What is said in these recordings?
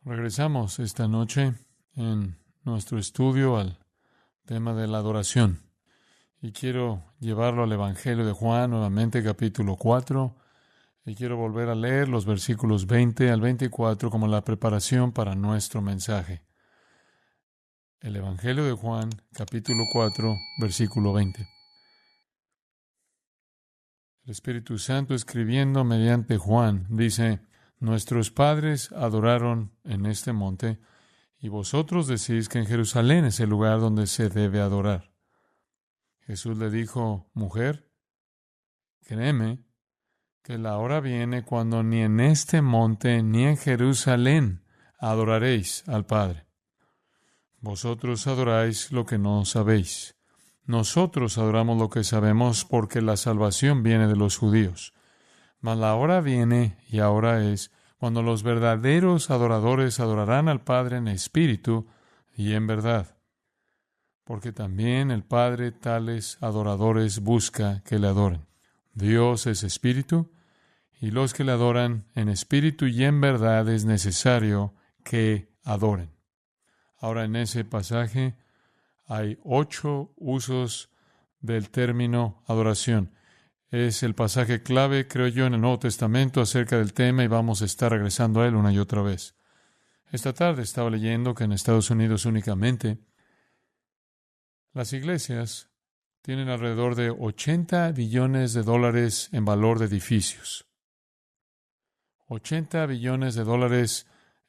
Regresamos esta noche en nuestro estudio al tema de la adoración. Y quiero llevarlo al Evangelio de Juan, nuevamente capítulo 4. Y quiero volver a leer los versículos 20 al 24 como la preparación para nuestro mensaje. El Evangelio de Juan, capítulo 4, versículo 20. El Espíritu Santo, escribiendo mediante Juan, dice: Nuestros padres adoraron en este monte, y vosotros decís que en Jerusalén es el lugar donde se debe adorar. Jesús le dijo: Mujer, créeme que la hora viene cuando ni en este monte ni en Jerusalén adoraréis al Padre. Vosotros adoráis lo que no sabéis. Nosotros adoramos lo que sabemos, porque la salvación viene de los judíos. Mas la hora viene, y ahora es, cuando los verdaderos adoradores adorarán al Padre en espíritu y en verdad. Porque también el Padre tales adoradores busca que le adoren. Dios es espíritu, y los que le adoran en espíritu y en verdad es necesario que adoren. Ahora, en ese pasaje hay 8 usos del término adoración. Es el pasaje clave, creo yo, en el Nuevo Testamento acerca del tema, y vamos a estar regresando a él una y otra vez. Esta tarde estaba leyendo que en Estados Unidos únicamente las iglesias tienen alrededor de $80 billones en valor de edificios. $80 billones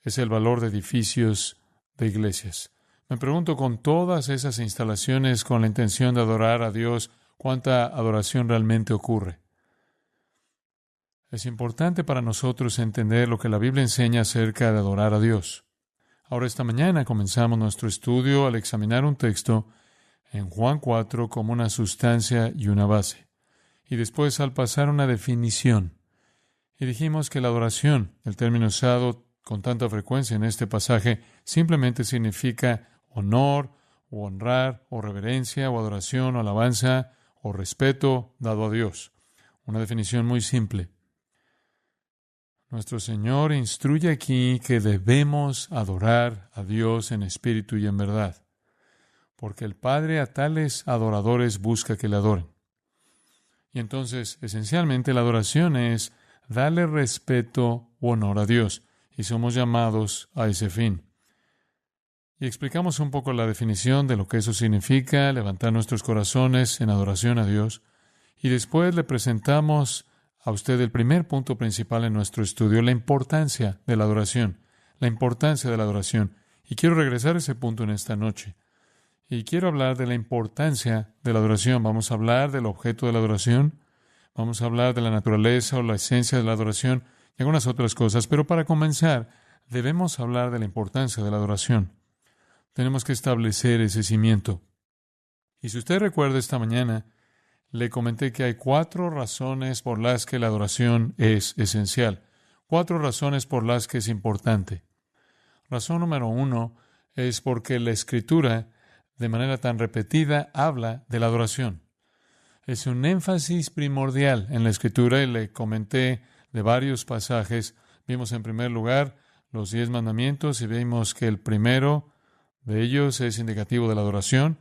es el valor de edificios de iglesias. Me pregunto, con todas esas instalaciones con la intención de adorar a Dios, ¿cuánta adoración realmente ocurre? Es importante para nosotros entender lo que la Biblia enseña acerca de adorar a Dios. Ahora, esta mañana comenzamos nuestro estudio al examinar un texto en Juan 4 como una sustancia y una base. Y después al pasar una definición. Y dijimos que la adoración, el término usado con tanta frecuencia en este pasaje, simplemente significa honor, o honrar, o reverencia, o adoración, o alabanza, o respeto dado a Dios. Una definición muy simple. Nuestro Señor instruye aquí que debemos adorar a Dios en espíritu y en verdad, porque el Padre a tales adoradores busca que le adoren. Y entonces, esencialmente, la adoración es darle respeto u honor a Dios, y somos llamados a ese fin. Y explicamos un poco la definición de lo que eso significa, levantar nuestros corazones en adoración a Dios, y después le presentamos a usted el primer punto principal en nuestro estudio, la importancia de la adoración, la importancia de la adoración. Y quiero regresar a ese punto en esta noche. Y quiero hablar de la importancia de la adoración. Vamos a hablar del objeto de la adoración, vamos a hablar de la naturaleza o la esencia de la adoración y algunas otras cosas. Pero para comenzar, debemos hablar de la importancia de la adoración. Tenemos que establecer ese cimiento. Y si usted recuerda, esta mañana le comenté que hay 4 razones por las que la adoración es esencial. 4 razones por las que es importante. Razón número 1 es porque la Escritura, de manera tan repetida, habla de la adoración. Es un énfasis primordial en la Escritura, y le comenté de varios pasajes. Vimos en primer lugar los 10 mandamientos, y vimos que el primero de ellos es indicativo de la adoración.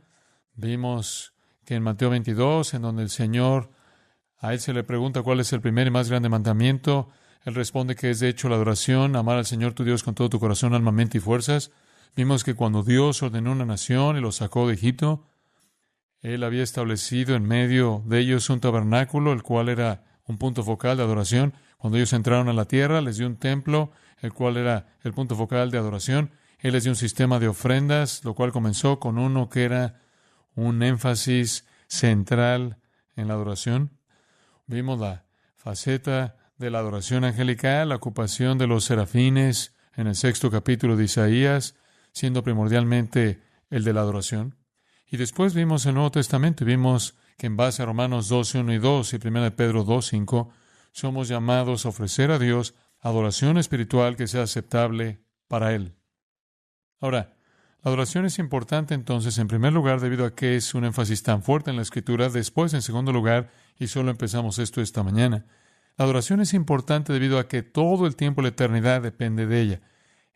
Vimos que en Mateo 22, en donde el Señor, a él se le pregunta cuál es el primer y más grande mandamiento, él responde que es de hecho la adoración, amar al Señor tu Dios con todo tu corazón, alma, mente y fuerzas. Vimos que cuando Dios ordenó una nación y los sacó de Egipto, Él había establecido en medio de ellos un tabernáculo, el cual era un punto focal de adoración. Cuando ellos entraron a la tierra, les dio un templo, el cual era el punto focal de adoración. Él les dio un sistema de ofrendas, lo cual comenzó con uno que era un énfasis central en la adoración. Vimos la faceta de la adoración angelical, la ocupación de los serafines en el 6º capítulo de Isaías, siendo primordialmente el de la adoración. Y después vimos el Nuevo Testamento y vimos que en base a Romanos 12:1 y 2 y 1 Pedro 2:5, somos llamados a ofrecer a Dios adoración espiritual que sea aceptable para Él. Ahora, la adoración es importante entonces, en primer lugar, debido a que es un énfasis tan fuerte en la Escritura. Después, en segundo lugar, y solo empezamos esto esta mañana, la adoración es importante debido a que todo el tiempo, la eternidad, depende de ella.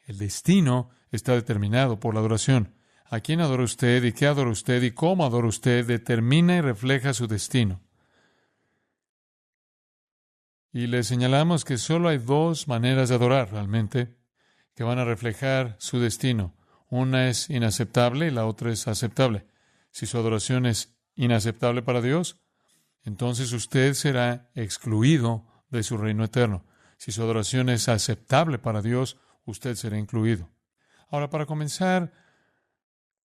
El destino está determinado por la adoración. A quién adora usted y qué adora usted y cómo adora usted determina y refleja su destino. Y le señalamos que solo hay dos maneras de adorar realmente que van a reflejar su destino. Una es inaceptable y la otra es aceptable. Si su adoración es inaceptable para Dios, entonces usted será excluido de su reino eterno. Si su adoración es aceptable para Dios, usted será incluido. Ahora, para comenzar,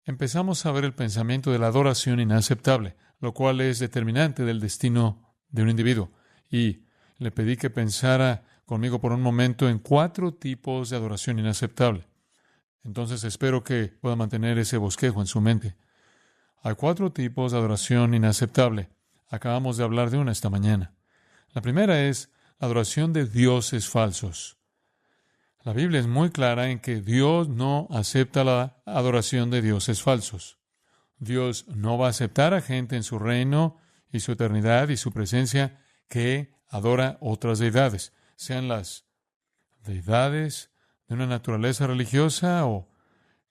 empezamos a ver el pensamiento de la adoración inaceptable, lo cual es determinante del destino de un individuo. Y le pedí que pensara conmigo por un momento en 4 tipos de adoración inaceptable. Entonces espero que pueda mantener ese bosquejo en su mente. Hay 4 tipos de adoración inaceptable. Acabamos de hablar de una esta mañana. La primera es la adoración de dioses falsos. La Biblia es muy clara en que Dios no acepta la adoración de dioses falsos. Dios no va a aceptar a gente en su reino y su eternidad y su presencia que adora otras deidades, sean las deidades de una naturaleza religiosa o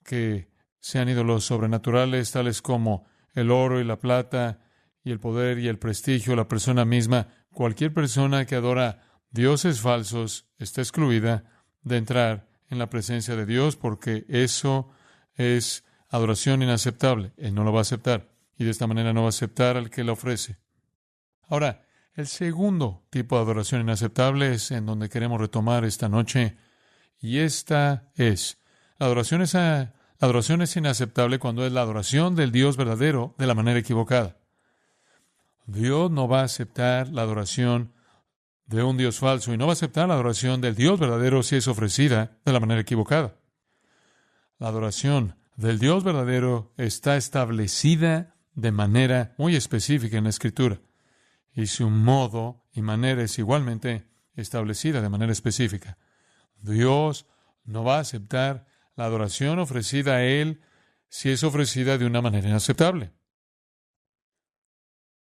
que sean ídolos sobrenaturales tales como el oro y la plata y el poder y el prestigio, la persona misma. Cualquier persona que adora dioses falsos está excluida de entrar en la presencia de Dios porque eso es adoración inaceptable. Él no lo va a aceptar y de esta manera no va a aceptar al que la ofrece. Ahora, el segundo tipo de adoración inaceptable es en donde queremos retomar esta noche, y esta es, la adoración es inaceptable cuando es la adoración del Dios verdadero de la manera equivocada. Dios no va a aceptar la adoración de un Dios falso y no va a aceptar la adoración del Dios verdadero si es ofrecida de la manera equivocada. La adoración del Dios verdadero está establecida de manera muy específica en la Escritura. Y su modo y manera es igualmente establecida de manera específica. Dios no va a aceptar la adoración ofrecida a Él si es ofrecida de una manera inaceptable.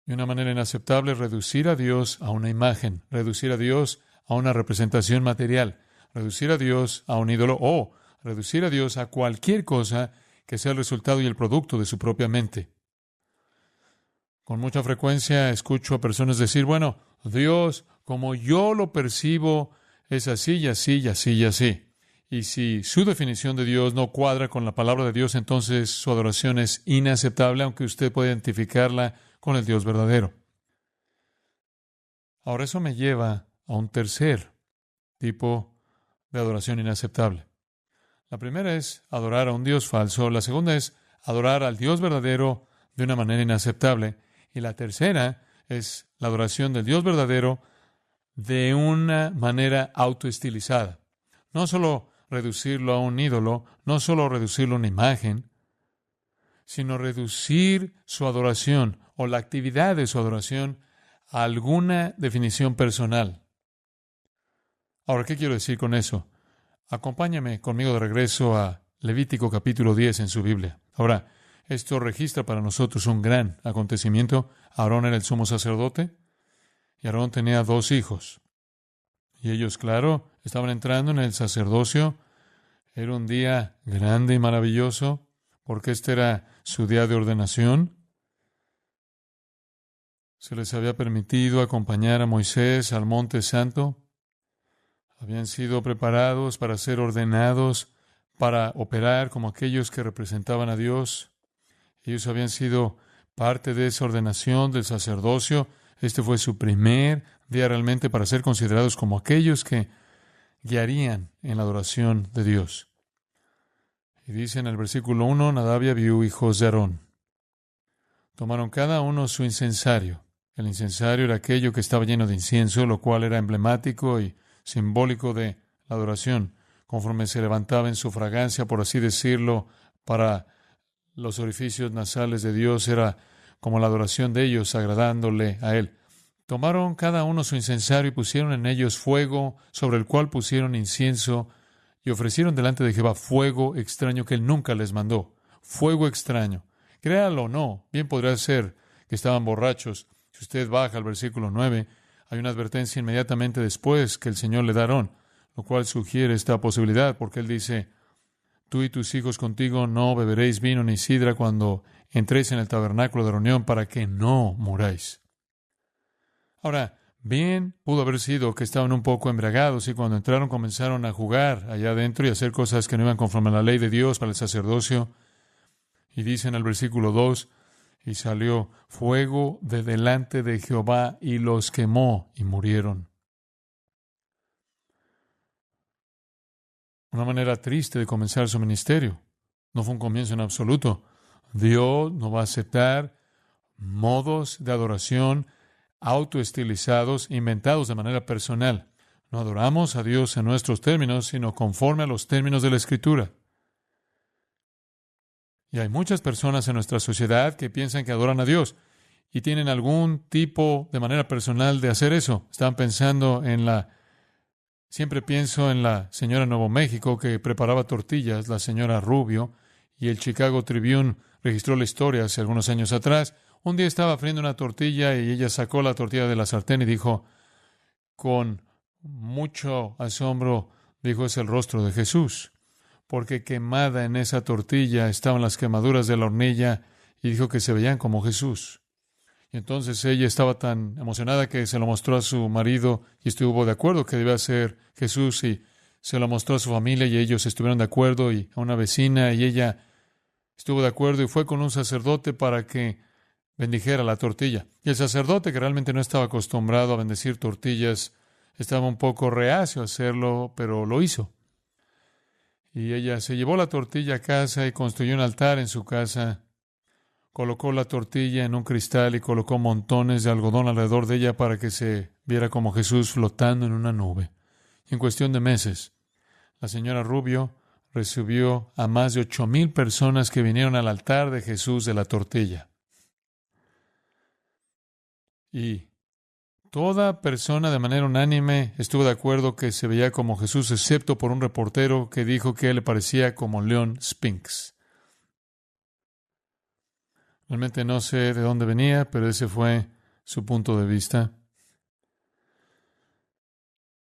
De una manera inaceptable es reducir a Dios a una imagen, reducir a Dios a una representación material, reducir a Dios a un ídolo o reducir a Dios a cualquier cosa que sea el resultado y el producto de su propia mente. Con mucha frecuencia escucho a personas decir, bueno, Dios, como yo lo percibo, es así y así y así y así. Y si su definición de Dios no cuadra con la palabra de Dios, entonces su adoración es inaceptable, aunque usted pueda identificarla con el Dios verdadero. Ahora eso me lleva a un tercer tipo de adoración inaceptable. La primera es adorar a un Dios falso, la segunda es adorar al Dios verdadero de una manera inaceptable, y la tercera es la adoración del Dios verdadero de una manera autoestilizada. No solo reducirlo a un ídolo, no solo reducirlo a una imagen, sino reducir su adoración o la actividad de su adoración a alguna definición personal. Ahora, ¿qué quiero decir con eso? Acompáñame conmigo de regreso a Levítico capítulo 10 en su Biblia. Ahora, esto registra para nosotros un gran acontecimiento. Aarón era el sumo sacerdote y Aarón tenía 2 hijos. Y ellos, claro, estaban entrando en el sacerdocio. Era un día grande y maravilloso porque este era su día de ordenación. Se les había permitido acompañar a Moisés al Monte Santo. Habían sido preparados para ser ordenados, para operar como aquellos que representaban a Dios. Ellos habían sido parte de esa ordenación del sacerdocio. Este fue su primer día realmente para ser considerados como aquellos que guiarían en la adoración de Dios. Y dice en el versículo 1, Nadab y Abiú, hijos de Aarón, tomaron cada uno su incensario. El incensario era aquello que estaba lleno de incienso, lo cual era emblemático y simbólico de la adoración, conforme se levantaba en su fragancia, por así decirlo, para los orificios nasales de Dios, era como la adoración de ellos, agradándole a Él. Tomaron cada uno su incensario y pusieron en ellos fuego, sobre el cual pusieron incienso, y ofrecieron delante de Jehová fuego extraño que Él nunca les mandó. Fuego extraño. Créalo o no, bien podría ser que estaban borrachos. Si usted baja al versículo 9, hay una advertencia inmediatamente después que el Señor le da a Aarón. lo cual sugiere esta posibilidad, porque él dice, tú y tus hijos contigo no beberéis vino ni sidra cuando entréis en el tabernáculo de reunión para que no muráis. Ahora, bien pudo haber sido que estaban un poco embriagados y cuando entraron comenzaron a jugar allá adentro y a hacer cosas que no iban conforme a la ley de Dios para el sacerdocio. Y dice en el versículo 2, y salió fuego de delante de Jehová y los quemó y murieron. Una manera triste de comenzar su ministerio. No fue un comienzo en absoluto. Dios no va a aceptar modos de adoración autoestilizados, inventados de manera personal. No adoramos a Dios en nuestros términos, sino conforme a los términos de la Escritura. Y hay muchas personas en nuestra sociedad que piensan que adoran a Dios y tienen algún tipo de manera personal de hacer eso. Están pensando siempre pienso en la señora Nuevo México que preparaba tortillas, la señora Rubio, y el Chicago Tribune registró la historia hace algunos años atrás. Un día estaba friendo una tortilla y ella sacó la tortilla de la sartén y dijo, con mucho asombro, dijo, es el rostro de Jesús, porque quemada en esa tortilla estaban las quemaduras de la hornilla y dijo que se veían como Jesús. Y entonces ella estaba tan emocionada que se lo mostró a su marido y estuvo de acuerdo que debía ser Jesús y se lo mostró a su familia y ellos estuvieron de acuerdo y a una vecina y ella estuvo de acuerdo y fue con un sacerdote para que bendijera la tortilla. Y el sacerdote, que realmente no estaba acostumbrado a bendecir tortillas, estaba un poco reacio a hacerlo, pero lo hizo. Y ella se llevó la tortilla a casa y construyó un altar en su casa. Colocó la tortilla en un cristal y colocó montones de algodón alrededor de ella para que se viera como Jesús flotando en una nube. Y en cuestión de meses, la señora Rubio recibió a más de 8,000 personas que vinieron al altar de Jesús de la tortilla. Y toda persona de manera unánime estuvo de acuerdo que se veía como Jesús, excepto por un reportero que dijo que él le parecía como Leon Spinks. Realmente no sé de dónde venía, pero ese fue su punto de vista.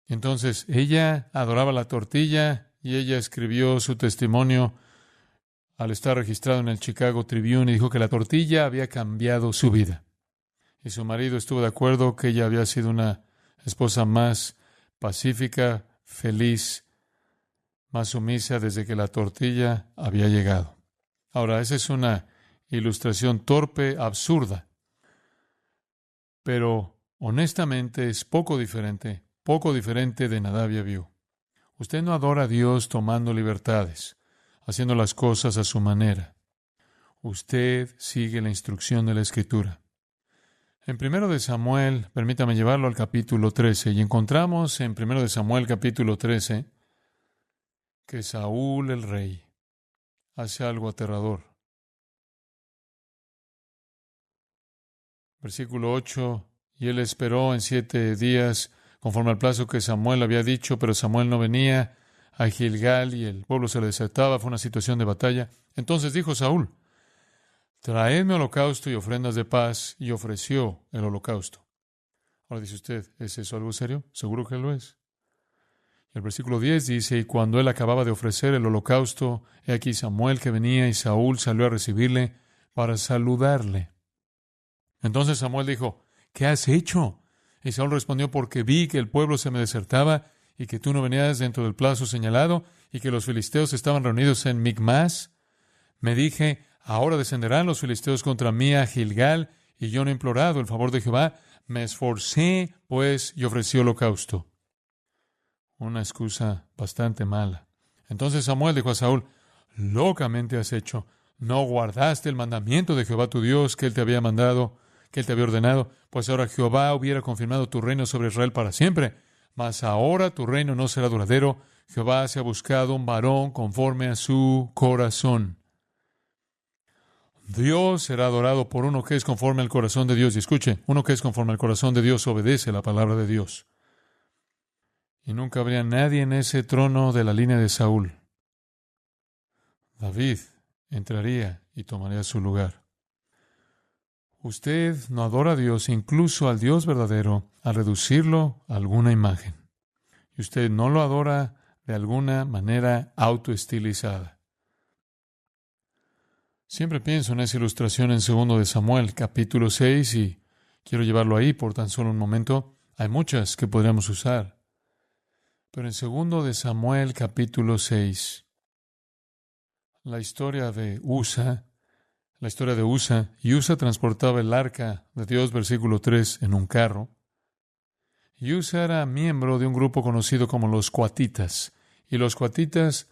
Entonces, ella adoraba la tortilla y ella escribió su testimonio al estar registrado en el Chicago Tribune y dijo que la tortilla había cambiado su vida. Y su marido estuvo de acuerdo que ella había sido una esposa más pacífica, feliz, más sumisa desde que la tortilla había llegado. Ahora, esa es una ilustración torpe, absurda, pero honestamente es poco diferente de Nadab y Abiú. Usted no adora a Dios tomando libertades, haciendo las cosas a su manera. Usted sigue la instrucción de la Escritura. En 1 de Samuel, permítame llevarlo al capítulo 13, y encontramos en 1 de Samuel capítulo 13 que Saúl el rey hace algo aterrador. Versículo 8, y él esperó en 7 días, conforme al plazo que Samuel había dicho, pero Samuel no venía a Gilgal y el pueblo se le desertaba, fue una situación de batalla. Entonces dijo Saúl, traedme holocausto y ofrendas de paz, y ofreció el holocausto. Ahora dice usted, ¿es eso algo serio? Seguro que lo es. Y el versículo 10 dice, y cuando él acababa de ofrecer el holocausto, he aquí Samuel que venía, y Saúl salió a recibirle para saludarle. Entonces Samuel dijo, ¿qué has hecho? Y Saúl respondió, porque vi que el pueblo se me desertaba y que tú no venías dentro del plazo señalado y que los filisteos estaban reunidos en Micmas. Me dije, ahora descenderán los filisteos contra mí a Gilgal y yo no he implorado el favor de Jehová. Me esforcé, pues, y ofrecí holocausto. Una excusa bastante mala. Entonces Samuel dijo a Saúl, locamente has hecho. No guardaste el mandamiento de Jehová tu Dios que él te había mandado, que él te había ordenado, pues ahora Jehová hubiera confirmado tu reino sobre Israel para siempre. Mas ahora tu reino no será duradero. Jehová se ha buscado un varón conforme a su corazón. Dios será adorado por uno que es conforme al corazón de Dios. Y escuche, uno que es conforme al corazón de Dios obedece la palabra de Dios. Y nunca habría nadie en ese trono de la línea de Saúl. David entraría y tomaría su lugar. Usted no adora a Dios, incluso al Dios verdadero, al reducirlo a alguna imagen. y usted no lo adora de alguna manera autoestilizada. Siempre pienso en esa ilustración en 2 de Samuel, capítulo 6, y quiero llevarlo ahí por tan solo un momento. Hay muchas que podríamos usar. Pero en 2 de Samuel, capítulo 6, la historia de Usa, y Usa transportaba el arca de Dios, versículo 3, en un carro. Y Usa era miembro de un grupo conocido como los Coatitas, y los Coatitas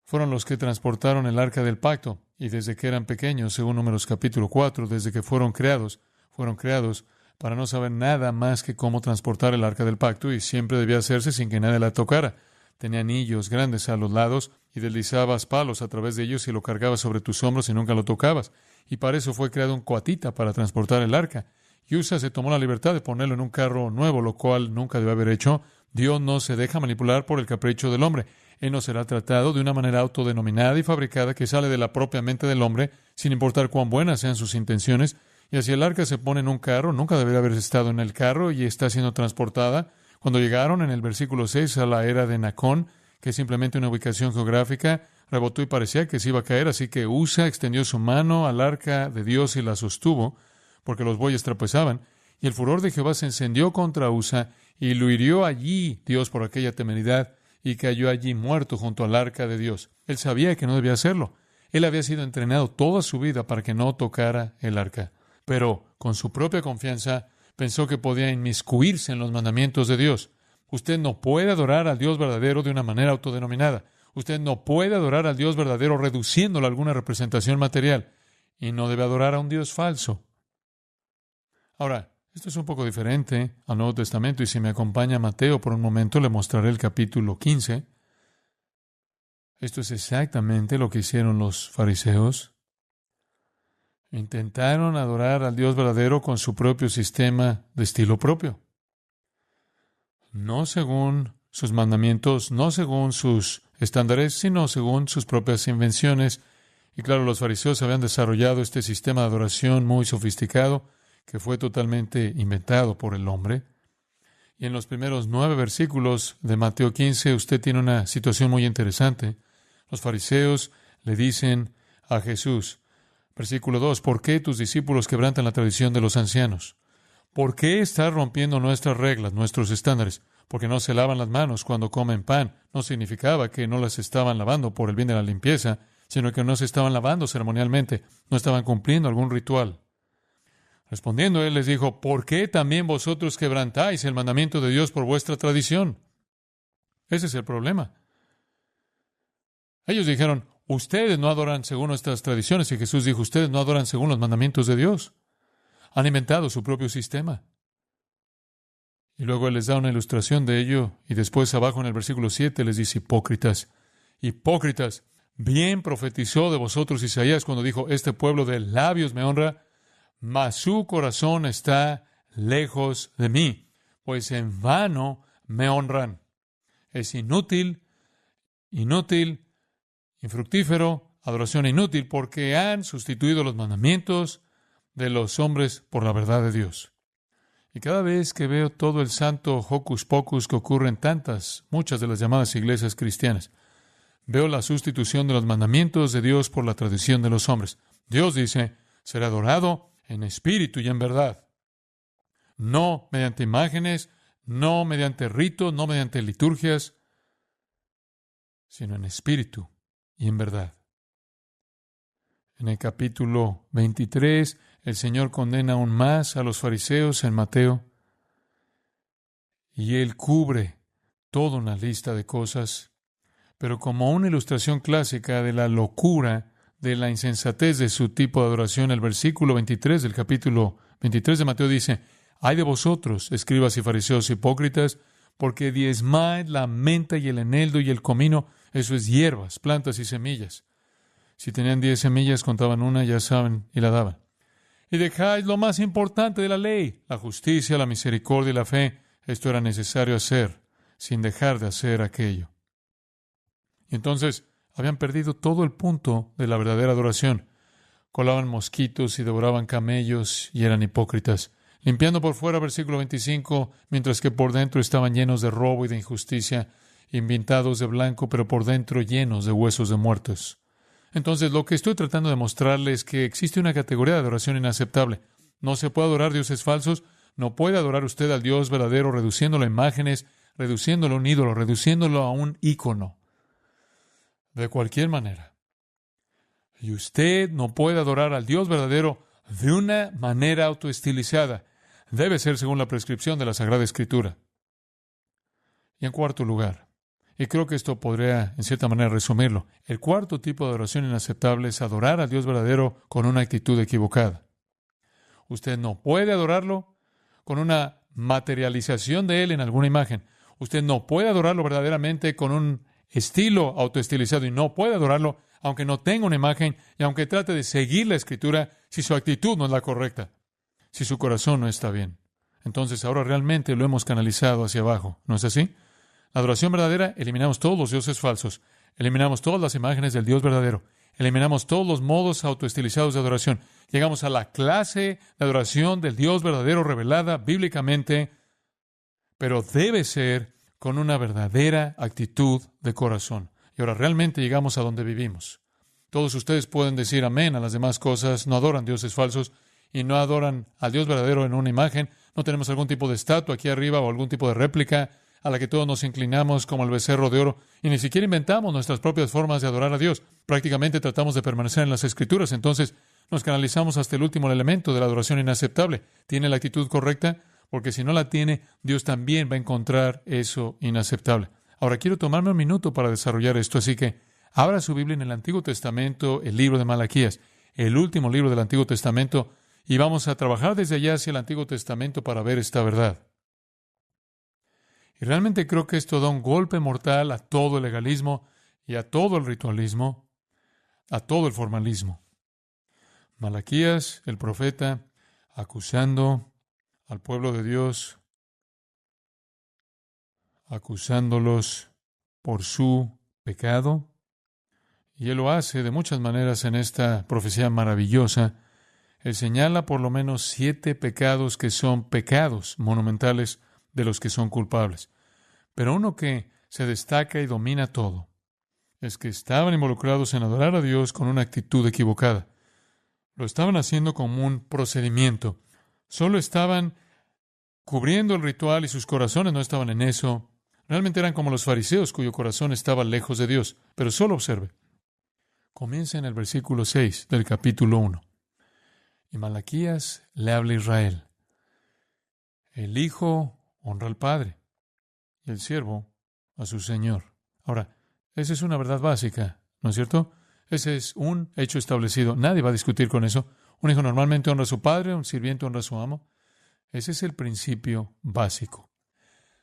fueron los que transportaron el arca del pacto, y desde que eran pequeños, según Números capítulo 4, desde que fueron creados para no saber nada más que cómo transportar el arca del pacto, y siempre debía hacerse sin que nadie la tocara. Tenía anillos grandes a los lados y deslizabas palos a través de ellos y lo cargabas sobre tus hombros y nunca lo tocabas. Y para eso fue creado un coatita, para transportar el arca. Y Usa se tomó la libertad de ponerlo en un carro nuevo, lo cual nunca debe haber hecho. Dios no se deja manipular por el capricho del hombre. Él no será tratado de una manera autodenominada y fabricada que sale de la propia mente del hombre, sin importar cuán buenas sean sus intenciones. Y así el arca se pone en un carro, nunca debería haber estado en el carro y está siendo transportada. Cuando llegaron en el versículo 6 a la era de Nacón, que es simplemente una ubicación geográfica, rebotó y parecía que se iba a caer, así que Usa extendió su mano al arca de Dios y la sostuvo, porque los bueyes trapezaban, y el furor de Jehová se encendió contra Usa, y lo hirió allí Dios por aquella temeridad, y cayó allí muerto junto al arca de Dios. Él sabía que no debía hacerlo. Él había sido entrenado toda su vida para que no tocara el arca. Pero, con su propia confianza, pensó que podía inmiscuirse en los mandamientos de Dios. Usted no puede adorar al Dios verdadero de una manera autodenominada. Usted no puede adorar al Dios verdadero reduciéndolo a alguna representación material. Y no debe adorar a un Dios falso. Ahora, esto es un poco diferente al Nuevo Testamento, y si me acompaña Mateo por un momento, le mostraré el capítulo 15. Esto es exactamente lo que hicieron los fariseos. Intentaron adorar al Dios verdadero con su propio sistema de estilo propio. No según sus mandamientos, no según sus estándares, sino según sus propias invenciones. Y claro, los fariseos habían desarrollado este sistema de adoración muy sofisticado, que fue totalmente inventado por el hombre. Y en los primeros 9 versículos de Mateo 15, usted tiene una situación muy interesante. Los fariseos le dicen a Jesús, versículo 2, ¿por qué tus discípulos quebrantan la tradición de los ancianos? ¿Por qué estás rompiendo nuestras reglas, nuestros estándares? Porque no se lavan las manos cuando comen pan. No significaba que no las estaban lavando por el bien de la limpieza, sino que no se estaban lavando ceremonialmente, no estaban cumpliendo algún ritual. Respondiendo, él les dijo, ¿por qué también vosotros quebrantáis el mandamiento de Dios por vuestra tradición? Ese es el problema. Ellos dijeron, ustedes no adoran según nuestras tradiciones, y Jesús dijo, ustedes no adoran según los mandamientos de Dios. Han inventado su propio sistema. Y luego Él les da una ilustración de ello, y después abajo en el versículo 7 les dice, hipócritas, hipócritas, bien profetizó de vosotros Isaías cuando dijo, este pueblo de labios me honra, mas su corazón está lejos de mí, pues en vano me honran. Es inútil, infructífero, adoración inútil, porque han sustituido los mandamientos de los hombres por la verdad de Dios. Y cada vez que veo todo el santo hocus pocus que ocurre en muchas de las llamadas iglesias cristianas, veo la sustitución de los mandamientos de Dios por la tradición de los hombres. Dios dice, será adorado en espíritu y en verdad. No mediante imágenes, no mediante ritos, no mediante liturgias, sino en espíritu y en verdad. En el capítulo 23, el Señor condena aún más a los fariseos en Mateo, y Él cubre toda una lista de cosas, pero como una ilustración clásica de la locura, de la insensatez de su tipo de adoración, el versículo 23 del capítulo 23 de Mateo dice, «Ay de vosotros, escribas y fariseos hipócritas, porque diezmáis la menta y el eneldo y el comino, eso es hierbas, plantas y semillas». Si tenían 10 semillas, contaban una, ya saben, y la daban. «Y dejáis lo más importante de la ley, la justicia, la misericordia y la fe». Esto era necesario hacer, sin dejar de hacer aquello. Y entonces habían perdido todo el punto de la verdadera adoración. Colaban mosquitos y devoraban camellos y eran hipócritas. limpiando por fuera, versículo 25, mientras que por dentro estaban llenos de robo y de injusticia, y pintados de blanco, pero por dentro llenos de huesos de muertos. Entonces, lo que estoy tratando de mostrarles es que existe una categoría de adoración inaceptable. No se puede adorar dioses falsos. No puede adorar usted al Dios verdadero reduciéndolo a imágenes, reduciéndolo a un ídolo, reduciéndolo a un ícono. De cualquier manera. Y usted no puede adorar al Dios verdadero de una manera autoestilizada. Debe ser según la prescripción de la Sagrada Escritura. Y en cuarto lugar, y creo que esto podría, en cierta manera, resumirlo, el cuarto tipo de adoración inaceptable es adorar al Dios verdadero con una actitud equivocada. Usted no puede adorarlo con una materialización de Él en alguna imagen. Usted no puede adorarlo verdaderamente con un estilo autoestilizado y no puede adorarlo aunque no tenga una imagen y aunque trate de seguir la Escritura si su actitud no es la correcta, si su corazón no está bien. Entonces ahora realmente lo hemos canalizado hacia abajo, ¿no es así? La adoración verdadera, eliminamos todos los dioses falsos, eliminamos todas las imágenes del Dios verdadero, eliminamos todos los modos autoestilizados de adoración. Llegamos a la clase de adoración del Dios verdadero revelada bíblicamente, pero debe ser con una verdadera actitud de corazón. Y ahora realmente llegamos a donde vivimos. Todos ustedes pueden decir amén a las demás cosas, no adoran dioses falsos y no adoran al Dios verdadero en una imagen. No tenemos algún tipo de estatua aquí arriba o algún tipo de réplica a la que todos nos inclinamos como el becerro de oro, y ni siquiera inventamos nuestras propias formas de adorar a Dios. Prácticamente tratamos de permanecer en las Escrituras, entonces nos canalizamos hasta el último elemento de la adoración inaceptable. ¿Tiene la actitud correcta? Porque si no la tiene, Dios también va a encontrar eso inaceptable. Ahora quiero tomarme un minuto para desarrollar esto, así que abra su Biblia en el Antiguo Testamento, el libro de Malaquías, el último libro del Antiguo Testamento, y vamos a trabajar desde allá hacia el Antiguo Testamento para ver esta verdad. Y realmente creo que esto da un golpe mortal a todo el legalismo y a todo el ritualismo, a todo el formalismo. Malaquías, el profeta, acusando al pueblo de Dios, acusándolos por su pecado. Y él lo hace de muchas maneras en esta profecía maravillosa. Él señala por lo menos 7 pecados que son pecados monumentales de los que son culpables. Pero uno que se destaca y domina todo es que estaban involucrados en adorar a Dios con una actitud equivocada. Lo estaban haciendo como un procedimiento. Solo estaban cubriendo el ritual y sus corazones no estaban en eso. Realmente eran como los fariseos cuyo corazón estaba lejos de Dios. Pero solo observe. Comienza en el versículo 6 del capítulo 1. Y Malaquías le habla a Israel. El hijo honra al padre y el siervo a su señor. Ahora, esa es una verdad básica, ¿no es cierto? Ese es un hecho establecido. Nadie va a discutir con eso. Un hijo normalmente honra a su padre, un sirviente honra a su amo. Ese es el principio básico.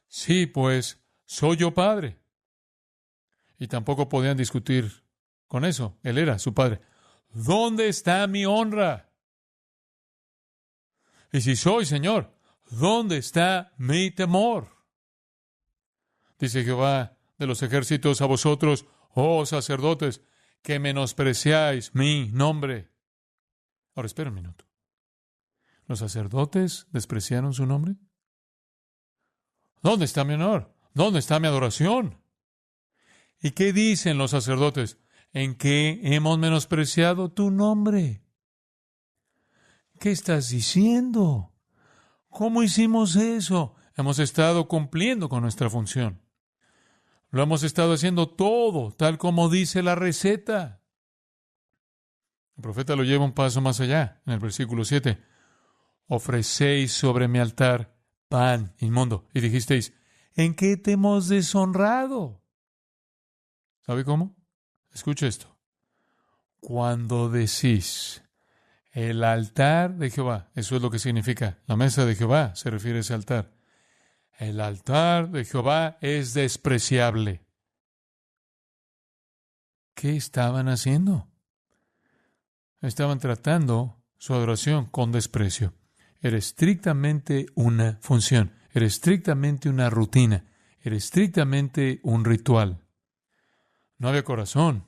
Sí, pues, soy yo padre. Y tampoco podían discutir con eso. Él era su padre. ¿Dónde está mi honra? Y si soy Señor, ¿dónde está mi temor? Dice Jehová de los ejércitos a vosotros, oh sacerdotes, que menospreciáis mi nombre. Ahora, espera un minuto. ¿Los sacerdotes despreciaron su nombre? ¿Dónde está mi honor? ¿Dónde está mi adoración? ¿Y qué dicen los sacerdotes? ¿En qué hemos menospreciado tu nombre? ¿Qué estás diciendo? ¿Cómo hicimos eso? Hemos estado cumpliendo con nuestra función. Lo hemos estado haciendo todo, tal como dice la receta. El profeta lo lleva un paso más allá, en el versículo 7. Ofrecéis sobre mi altar pan inmundo. Y dijisteis, ¿en qué te hemos deshonrado? ¿Sabe cómo? Escuche esto. Cuando decís, el altar de Jehová, eso es lo que significa. La mesa de Jehová se refiere a ese altar. El altar de Jehová es despreciable. ¿Qué estaban haciendo? Estaban tratando su adoración con desprecio. Era estrictamente una función, era estrictamente una rutina, era estrictamente un ritual. No había corazón.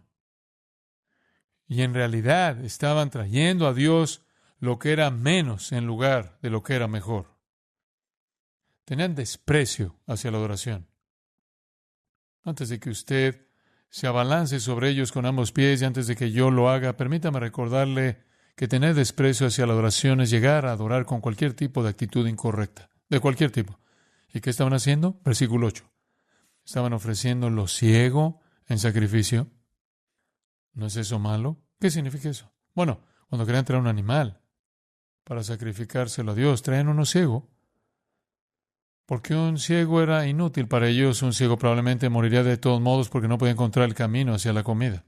Y en realidad estaban trayendo a Dios lo que era menos en lugar de lo que era mejor. Tenían desprecio hacia la adoración. Antes de que usted se abalance sobre ellos con ambos pies y antes de que yo lo haga, permítame recordarle que tener desprecio hacia la adoración es llegar a adorar con cualquier tipo de actitud incorrecta, de cualquier tipo. ¿Y qué estaban haciendo? Versículo 8. Estaban ofreciendo lo ciego en sacrificio. ¿No es eso malo? ¿Qué significa eso? Bueno, cuando querían traer un animal para sacrificárselo a Dios, traían uno ciego. Porque un ciego era inútil para ellos, un ciego probablemente moriría de todos modos porque no podía encontrar el camino hacia la comida.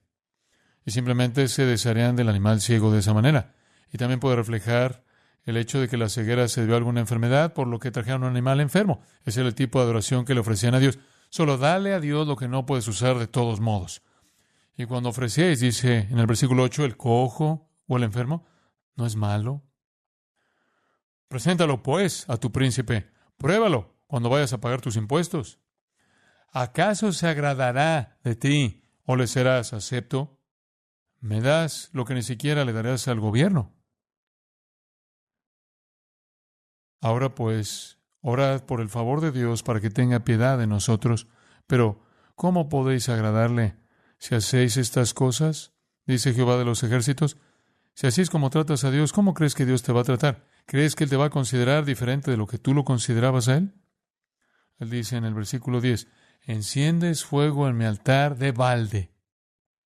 Y simplemente se desharían del animal ciego de esa manera. Y también puede reflejar el hecho de que la ceguera se debió a alguna enfermedad, por lo que trajeron un animal enfermo. Ese era el tipo de adoración que le ofrecían a Dios. Solo dale a Dios lo que no puedes usar de todos modos. Y cuando ofrecéis, dice en el versículo 8, el cojo o el enfermo, no es malo. Preséntalo, pues, a tu príncipe. Pruébalo cuando vayas a pagar tus impuestos. ¿Acaso se agradará de ti o le serás acepto? Me das lo que ni siquiera le darás al gobierno. Ahora pues, orad por el favor de Dios para que tenga piedad de nosotros. Pero, ¿cómo podéis agradarle si hacéis estas cosas? Dice Jehová de los ejércitos. Si así es como tratas a Dios, ¿cómo crees que Dios te va a tratar? ¿Crees que Él te va a considerar diferente de lo que tú lo considerabas a Él? Él dice en el versículo 10, enciendes fuego en mi altar de balde.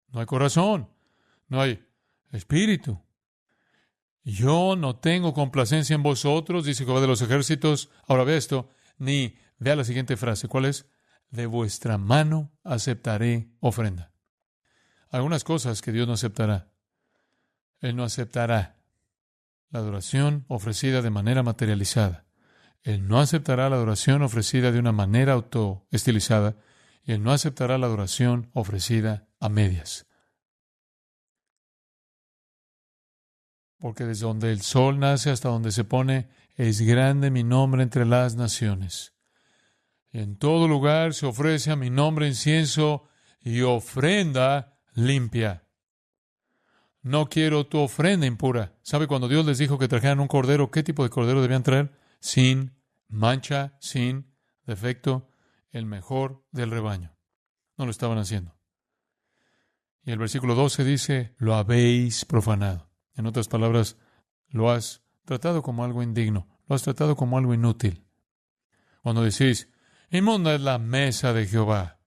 No hay corazón, no hay espíritu. Yo no tengo complacencia en vosotros, dice Jehová de los ejércitos. Ahora ve esto, ni vea la siguiente frase. ¿Cuál es? De vuestra mano aceptaré ofrenda. Algunas cosas que Dios no aceptará. Él no aceptará la adoración ofrecida de manera materializada. Él no aceptará la adoración ofrecida de una manera autoestilizada. Y Él no aceptará la adoración ofrecida a medias. Porque desde donde el sol nace hasta donde se pone, es grande mi nombre entre las naciones. Y en todo lugar se ofrece a mi nombre incienso y ofrenda limpia. No quiero tu ofrenda impura. ¿Sabe cuando Dios les dijo que trajeran un cordero, qué tipo de cordero debían traer? Sin mancha, sin defecto, el mejor del rebaño. No lo estaban haciendo. Y el versículo 12 dice, lo habéis profanado. En otras palabras, lo has tratado como algo indigno, lo has tratado como algo inútil. Cuando decís, inmunda es la mesa de Jehová.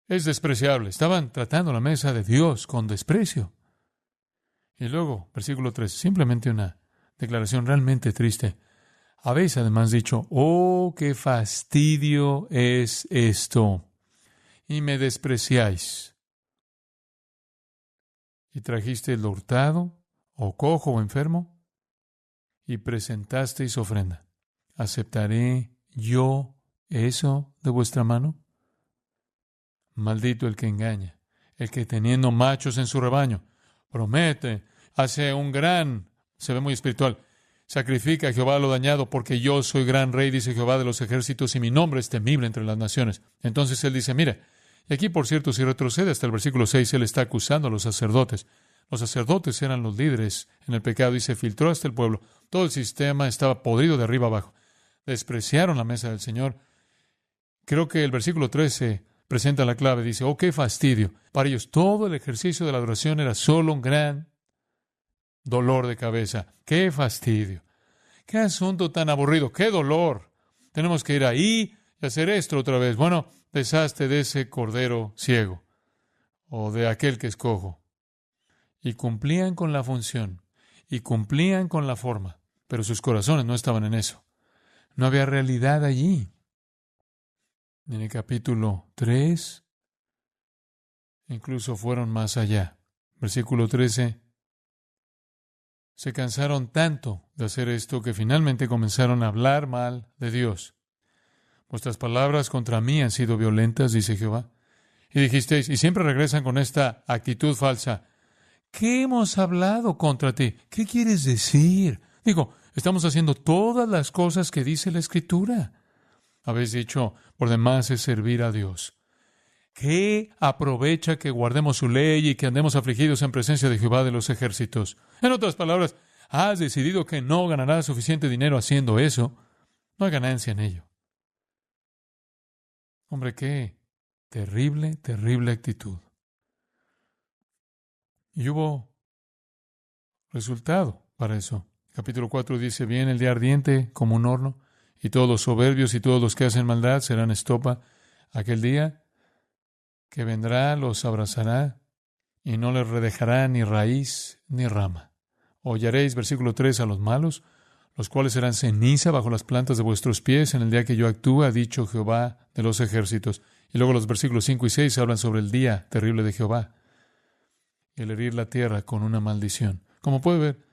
Es despreciable. Estaban tratando la mesa de Dios con desprecio. Y luego, versículo 3, simplemente una declaración realmente triste. Habéis además dicho, oh, qué fastidio es esto. Y me despreciáis. Y trajiste el hurtado, o cojo o enfermo, y presentasteis ofrenda. ¿Aceptaré yo eso de vuestra mano? Maldito el que engaña, el que teniendo machos en su rebaño, promete, hace se ve muy espiritual, sacrifica a Jehová lo dañado, porque yo soy gran rey, dice Jehová de los ejércitos, y mi nombre es temible entre las naciones. Entonces él dice, mira, y aquí por cierto, si retrocede hasta el versículo 6, él está acusando a los sacerdotes. Los sacerdotes eran los líderes en el pecado y se filtró hasta el pueblo. Todo el sistema estaba podrido de arriba abajo. Despreciaron la mesa del Señor. Creo que el versículo 13 presenta la clave. Dice, oh, qué fastidio. Para ellos todo el ejercicio de la adoración era solo un gran dolor de cabeza. ¡Qué fastidio! ¡Qué asunto tan aburrido! ¡Qué dolor! Tenemos que ir ahí y hacer esto otra vez. Bueno, deshazte de ese cordero ciego o de aquel que es cojo. Y cumplían con la función y cumplían con la forma, pero sus corazones no estaban en eso. No había realidad allí. En el capítulo 3, incluso fueron más allá. Versículo 13. Se cansaron tanto de hacer esto que finalmente comenzaron a hablar mal de Dios. Vuestras palabras contra mí han sido violentas, dice Jehová. Y dijisteis, y siempre regresan con esta actitud falsa. ¿Qué hemos hablado contra ti? ¿Qué quieres decir? Digo, estamos haciendo todas las cosas que dice la Escritura. Habéis dicho, por demás es servir a Dios. ¿qué aprovecha que guardemos su ley y que andemos afligidos en presencia de Jehová de los ejércitos? En otras palabras, has decidido que no ganarás suficiente dinero haciendo eso. No hay ganancia en ello. Hombre, qué terrible, terrible actitud. Y hubo resultado para eso. Capítulo 4 dice, viene el día ardiente como un horno, y todos los soberbios y todos los que hacen maldad serán estopa. Aquel día que vendrá los abrazará, y no les redejará ni raíz ni rama. Hollaréis, versículo 3, a los malos, los cuales serán ceniza bajo las plantas de vuestros pies en el día que yo actúe, ha dicho Jehová de los ejércitos. Y luego los versículos 5 y 6 hablan sobre el día terrible de Jehová, el herir la tierra con una maldición. Como puede ver,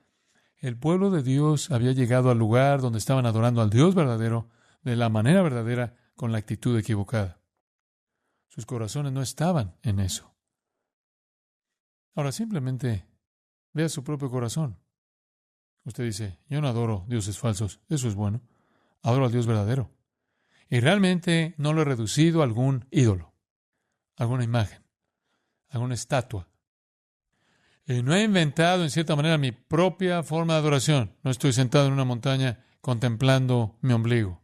el pueblo de Dios había llegado al lugar donde estaban adorando al Dios verdadero, de la manera verdadera, con la actitud equivocada. Sus corazones no estaban en eso. Ahora, simplemente vea su propio corazón. Usted dice, yo no adoro dioses falsos. Eso es bueno. Adoro al Dios verdadero. Y realmente no lo he reducido a algún ídolo, alguna imagen, alguna estatua. Y no he inventado, en cierta manera, mi propia forma de adoración. No estoy sentado en una montaña contemplando mi ombligo.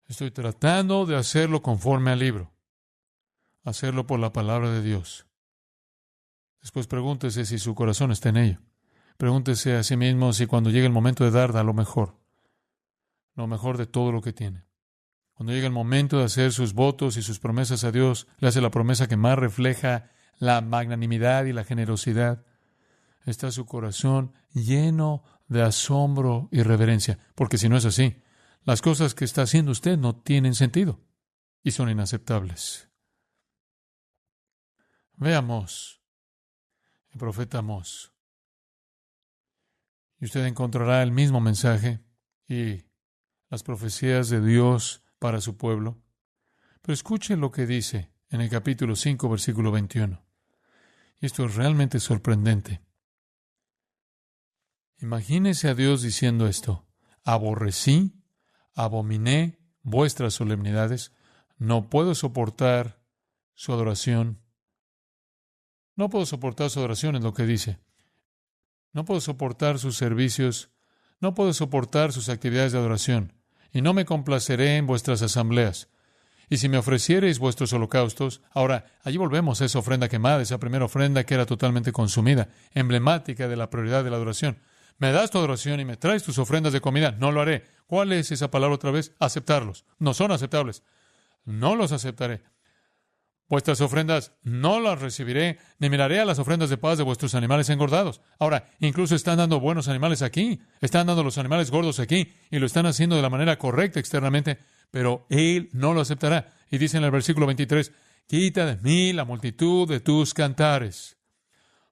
Estoy tratando de hacerlo conforme al libro. Hacerlo por la palabra de Dios. Después pregúntese si su corazón está en ello. Pregúntese a sí mismo si cuando llegue el momento de dar, da lo mejor de todo lo que tiene. Cuando llegue el momento de hacer sus votos y sus promesas a Dios, le hace la promesa que más refleja la magnanimidad y la generosidad. Está su corazón lleno de asombro y reverencia, porque si no es así, las cosas que está haciendo usted no tienen sentido y son inaceptables. Veamos el profeta Amós. Y usted encontrará el mismo mensaje y las profecías de Dios para su pueblo. Pero escuche lo que dice en el capítulo 5, versículo 21. Y esto es realmente sorprendente. Imagínese a Dios diciendo esto: aborrecí, abominé vuestras solemnidades, no puedo soportar su adoración. No puedo soportar su adoración, es lo que dice. No puedo soportar sus servicios, no puedo soportar sus actividades de adoración, y no me complaceré en vuestras asambleas. Y si me ofreciereis vuestros holocaustos, ahora, allí volvemos a esa ofrenda quemada, esa primera ofrenda que era totalmente consumida, emblemática de la prioridad de la adoración. Me das tu adoración y me traes tus ofrendas de comida, no lo haré. ¿Cuál es esa palabra otra vez? Aceptarlos. No son aceptables. No los aceptaré. Vuestras ofrendas no las recibiré, ni miraré a las ofrendas de paz de vuestros animales engordados. Ahora, incluso están dando buenos animales aquí, están dando los animales gordos aquí, y lo están haciendo de la manera correcta externamente, pero Él no lo aceptará. Y dice en el versículo 23, quita de mí la multitud de tus cantares.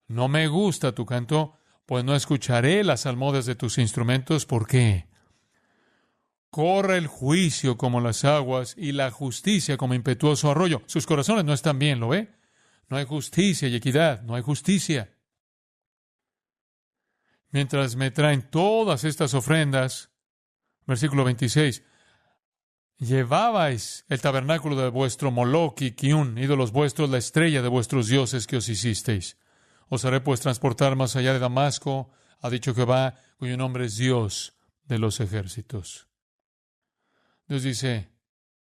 No me gusta tu canto, pues no escucharé las salmodias de tus instrumentos. ¿Por qué? Corre el juicio como las aguas y la justicia como impetuoso arroyo. Sus corazones no están bien, ¿lo ve? No hay justicia y equidad, no hay justicia. Mientras me traen todas estas ofrendas, versículo 26, llevabais el tabernáculo de vuestro Moloch y Kiun, ídolos vuestros, la estrella de vuestros dioses que os hicisteis. Os haré pues transportar más allá de Damasco, ha dicho Jehová, cuyo nombre es Dios de los ejércitos. Dios dice,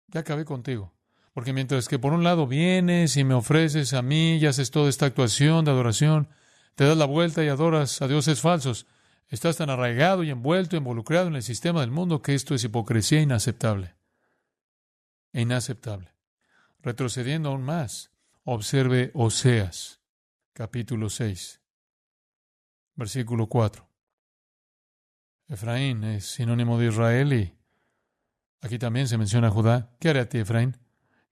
ya acabé contigo. Porque mientras que por un lado vienes y me ofreces a mí y haces toda esta actuación de adoración, te das la vuelta y adoras a dioses falsos, estás tan arraigado y envuelto, involucrado en el sistema del mundo que esto es hipocresía inaceptable. Inaceptable. Retrocediendo aún más, observe Oseas, capítulo 6, versículo 4. Efraín es sinónimo de Israel y aquí también se menciona a Judá. ¿Qué haré a ti, Efraín?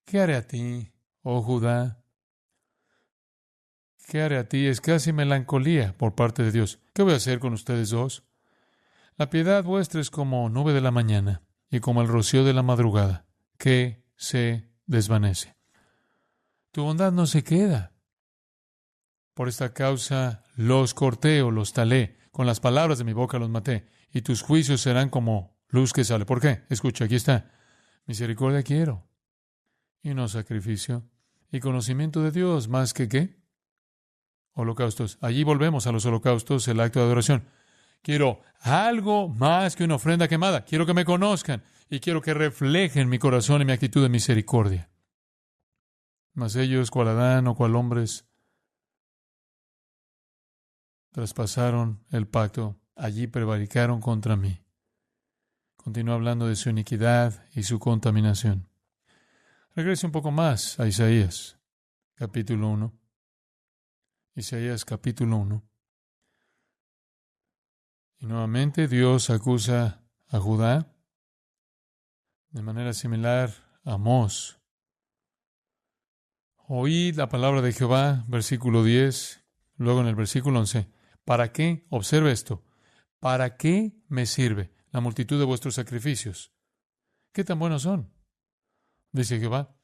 ¿Qué haré a ti, oh Judá? ¿Qué haré a ti? Es casi melancolía por parte de Dios. ¿Qué voy a hacer con ustedes dos? La piedad vuestra es como nube de la mañana y como el rocío de la madrugada, que se desvanece. Tu bondad no se queda. Por esta causa los corté o los talé, con las palabras de mi boca los maté, y tus juicios serán como luz que sale. ¿Por qué? Escucha, aquí está. Misericordia quiero y no sacrificio. Y conocimiento de Dios más que ¿qué? Holocaustos. Allí volvemos a los holocaustos, el acto de adoración. Quiero algo más que una ofrenda quemada. Quiero que me conozcan y quiero que reflejen mi corazón y mi actitud de misericordia. Mas ellos, cual Adán o cual hombres, traspasaron el pacto. Allí prevaricaron contra mí. Continúa hablando de su iniquidad y su contaminación. Regrese un poco más a Isaías, capítulo 1. Isaías, capítulo 1. Y nuevamente Dios acusa a Judá. De manera similar a Amós. Oíd la palabra de Jehová, versículo 10, luego en el versículo 11. ¿Para qué? Observe esto. ¿Para qué me sirve la multitud de vuestros sacrificios? ¿Qué tan buenos son? Dice Jehová,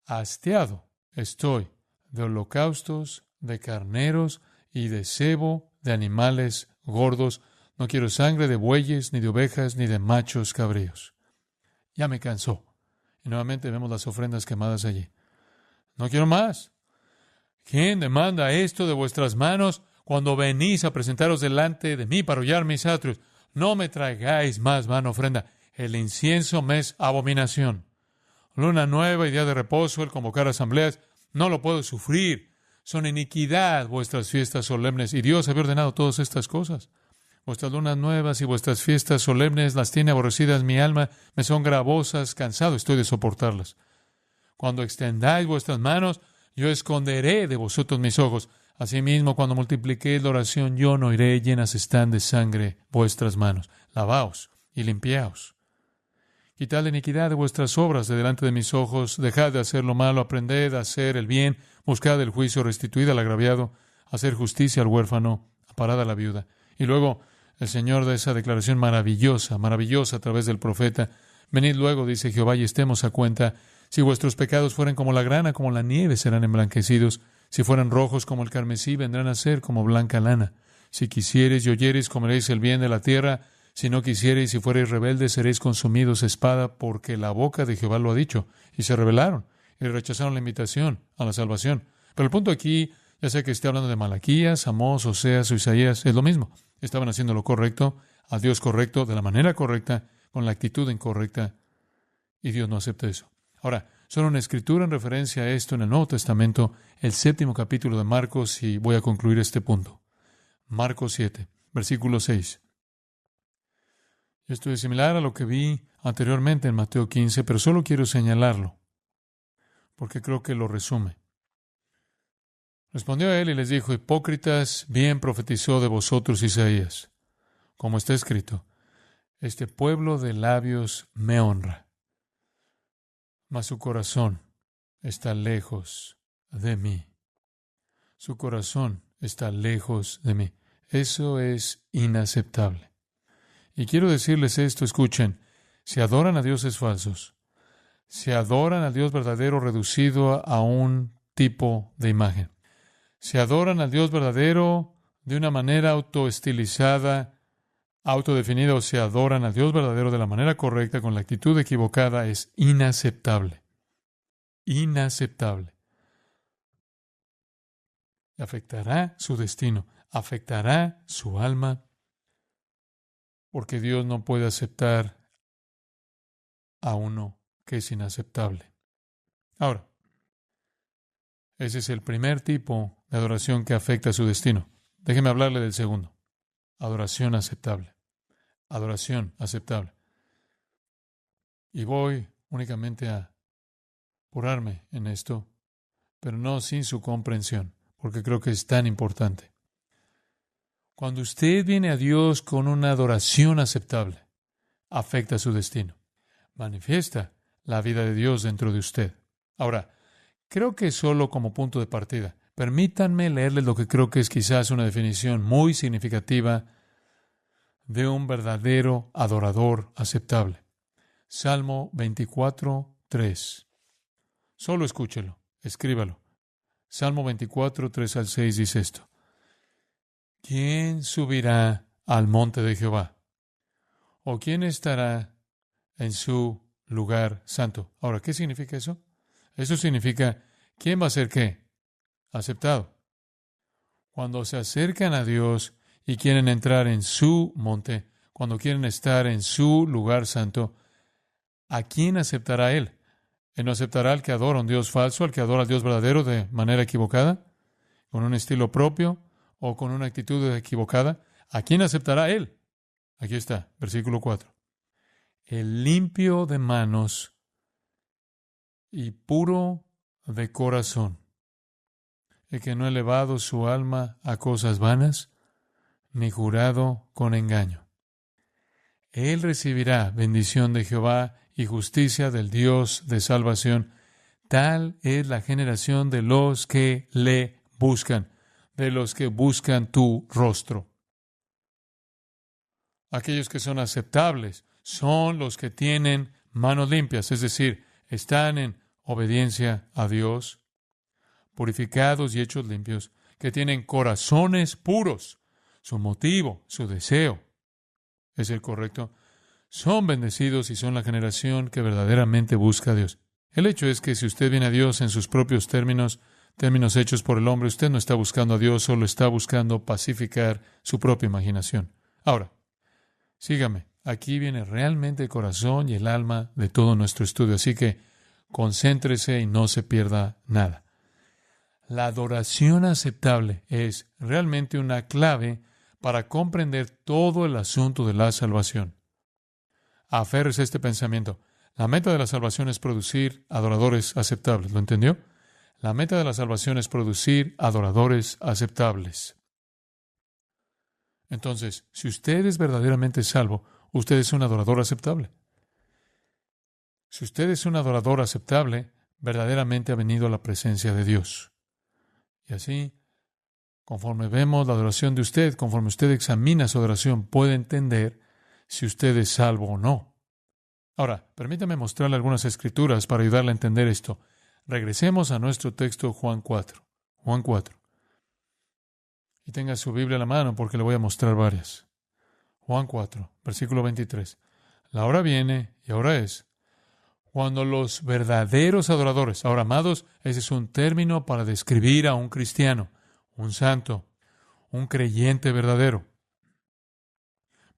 hastiado estoy de holocaustos, de carneros y de cebo de animales gordos. No quiero sangre de bueyes, ni de ovejas, ni de machos cabríos. Ya me cansó. Y nuevamente vemos las ofrendas quemadas allí. No quiero más. ¿Quién demanda esto de vuestras manos cuando venís a presentaros delante de mí para hollar mis atrios? No me traigáis más vana ofrenda. El incienso me es abominación. Luna nueva y día de reposo, el convocar asambleas, no lo puedo sufrir. Son iniquidad vuestras fiestas solemnes. Y Dios había ordenado todas estas cosas. Vuestras lunas nuevas y vuestras fiestas solemnes las tiene aborrecidas mi alma, me son gravosas, cansado estoy de soportarlas. Cuando extendáis vuestras manos, yo esconderé de vosotros mis ojos. Asimismo, cuando multipliquéis la oración, yo no iré, llenas están de sangre vuestras manos. Lavaos y limpiaos. Quitad la iniquidad de vuestras obras de delante de mis ojos, dejad de hacer lo malo, aprended a hacer el bien, buscad el juicio, restituid al agraviado, hacer justicia al huérfano, aparad a la viuda. Y luego el Señor da esa declaración maravillosa, maravillosa a través del profeta. Venid luego, dice Jehová, y estemos a cuenta. Si vuestros pecados fueren como la grana, como la nieve, serán emblanquecidos. Si fueran rojos como el carmesí, vendrán a ser como blanca lana. Si quisiereis y oyereis, comeréis el bien de la tierra. Si no quisiereis y fuereis rebeldes, seréis consumidos espada, porque la boca de Jehová lo ha dicho. Y se rebelaron y rechazaron la invitación a la salvación. Pero el punto aquí, ya sea que esté hablando de Malaquías, Amós, Oseas o Isaías, es lo mismo. Estaban haciendo lo correcto, al Dios correcto, de la manera correcta, con la actitud incorrecta, y Dios no acepta eso. Ahora, solo una escritura en referencia a esto en el Nuevo Testamento, el 7º capítulo de Marcos, y voy a concluir este punto. Marcos 7, versículo 6. Esto es similar a lo que vi anteriormente en Mateo 15, pero solo quiero señalarlo, porque creo que lo resume. Respondió a él y les dijo, hipócritas, bien profetizó de vosotros Isaías, como está escrito, este pueblo de labios me honra, mas su corazón está lejos de mí. Su corazón está lejos de mí. Eso es inaceptable. Y quiero decirles esto, escuchen, si adoran a dioses falsos, si adoran al Dios verdadero reducido a un tipo de imagen, si adoran al Dios verdadero de una manera autoestilizada, autodefinida, o si adoran al Dios verdadero de la manera correcta, con la actitud equivocada, es inaceptable. Inaceptable. Afectará su destino, afectará su alma, porque Dios no puede aceptar a uno que es inaceptable. Ahora, ese es el primer tipo de adoración que afecta su destino. Déjeme hablarle del segundo. Adoración aceptable. Adoración aceptable. Y voy únicamente a apurarme en esto, pero no sin su comprensión, porque creo que es tan importante. Cuando usted viene a Dios con una adoración aceptable, afecta su destino. Manifiesta la vida de Dios dentro de usted. Ahora, creo que solo como punto de partida, permítanme leerles lo que creo que es quizás una definición muy significativa de un verdadero adorador aceptable. Salmo 24, 3. Solo escúchelo, escríbalo. Salmo 24, 3 al 6 dice esto. ¿Quién subirá al monte de Jehová? ¿O quién estará en su lugar santo? Ahora, ¿qué significa eso? Eso significa, ¿quién va a ser qué? Aceptado. Cuando se acercan a Dios y quieren entrar en su monte, cuando quieren estar en su lugar santo, ¿a quién aceptará Él? ¿Él no aceptará al que adora a un Dios falso, al que adora al Dios verdadero de manera equivocada, con un estilo propio o con una actitud equivocada? ¿A quién aceptará Él? Aquí está, versículo 4. El limpio de manos y puro de corazón, el que no ha elevado su alma a cosas vanas, ni jurado con engaño. Él recibirá bendición de Jehová y justicia del Dios de salvación. Tal es la generación de los que le buscan, de los que buscan tu rostro. Aquellos que son aceptables son los que tienen manos limpias, es decir, están en obediencia a Dios, purificados y hechos limpios, que tienen corazones puros. Su motivo, su deseo es el correcto. Son bendecidos y son la generación que verdaderamente busca a Dios. El hecho es que si usted viene a Dios en sus propios términos hechos por el hombre, usted no está buscando a Dios, solo está buscando pacificar su propia imaginación. Ahora, sígame. Aquí viene realmente el corazón y el alma de todo nuestro estudio, así que concéntrese y no se pierda nada. La adoración aceptable es realmente una clave para comprender todo el asunto de la salvación. Aférrese a este pensamiento. La meta de la salvación es producir adoradores aceptables. ¿Lo entendió? La meta de la salvación es producir adoradores aceptables. Entonces, si usted es verdaderamente salvo, usted es un adorador aceptable. Si usted es un adorador aceptable, verdaderamente ha venido a la presencia de Dios. Y así, conforme vemos la adoración de usted, conforme usted examina su adoración, puede entender si usted es salvo o no. Ahora, permítame mostrarle algunas escrituras para ayudarle a entender esto. Regresemos a nuestro texto Juan 4. Juan 4. Y tenga su Biblia a la mano porque le voy a mostrar varias. Juan 4, versículo 23. La hora viene y ahora es cuando los verdaderos adoradores, ahora amados, ese es un término para describir a un cristiano, un santo, un creyente verdadero.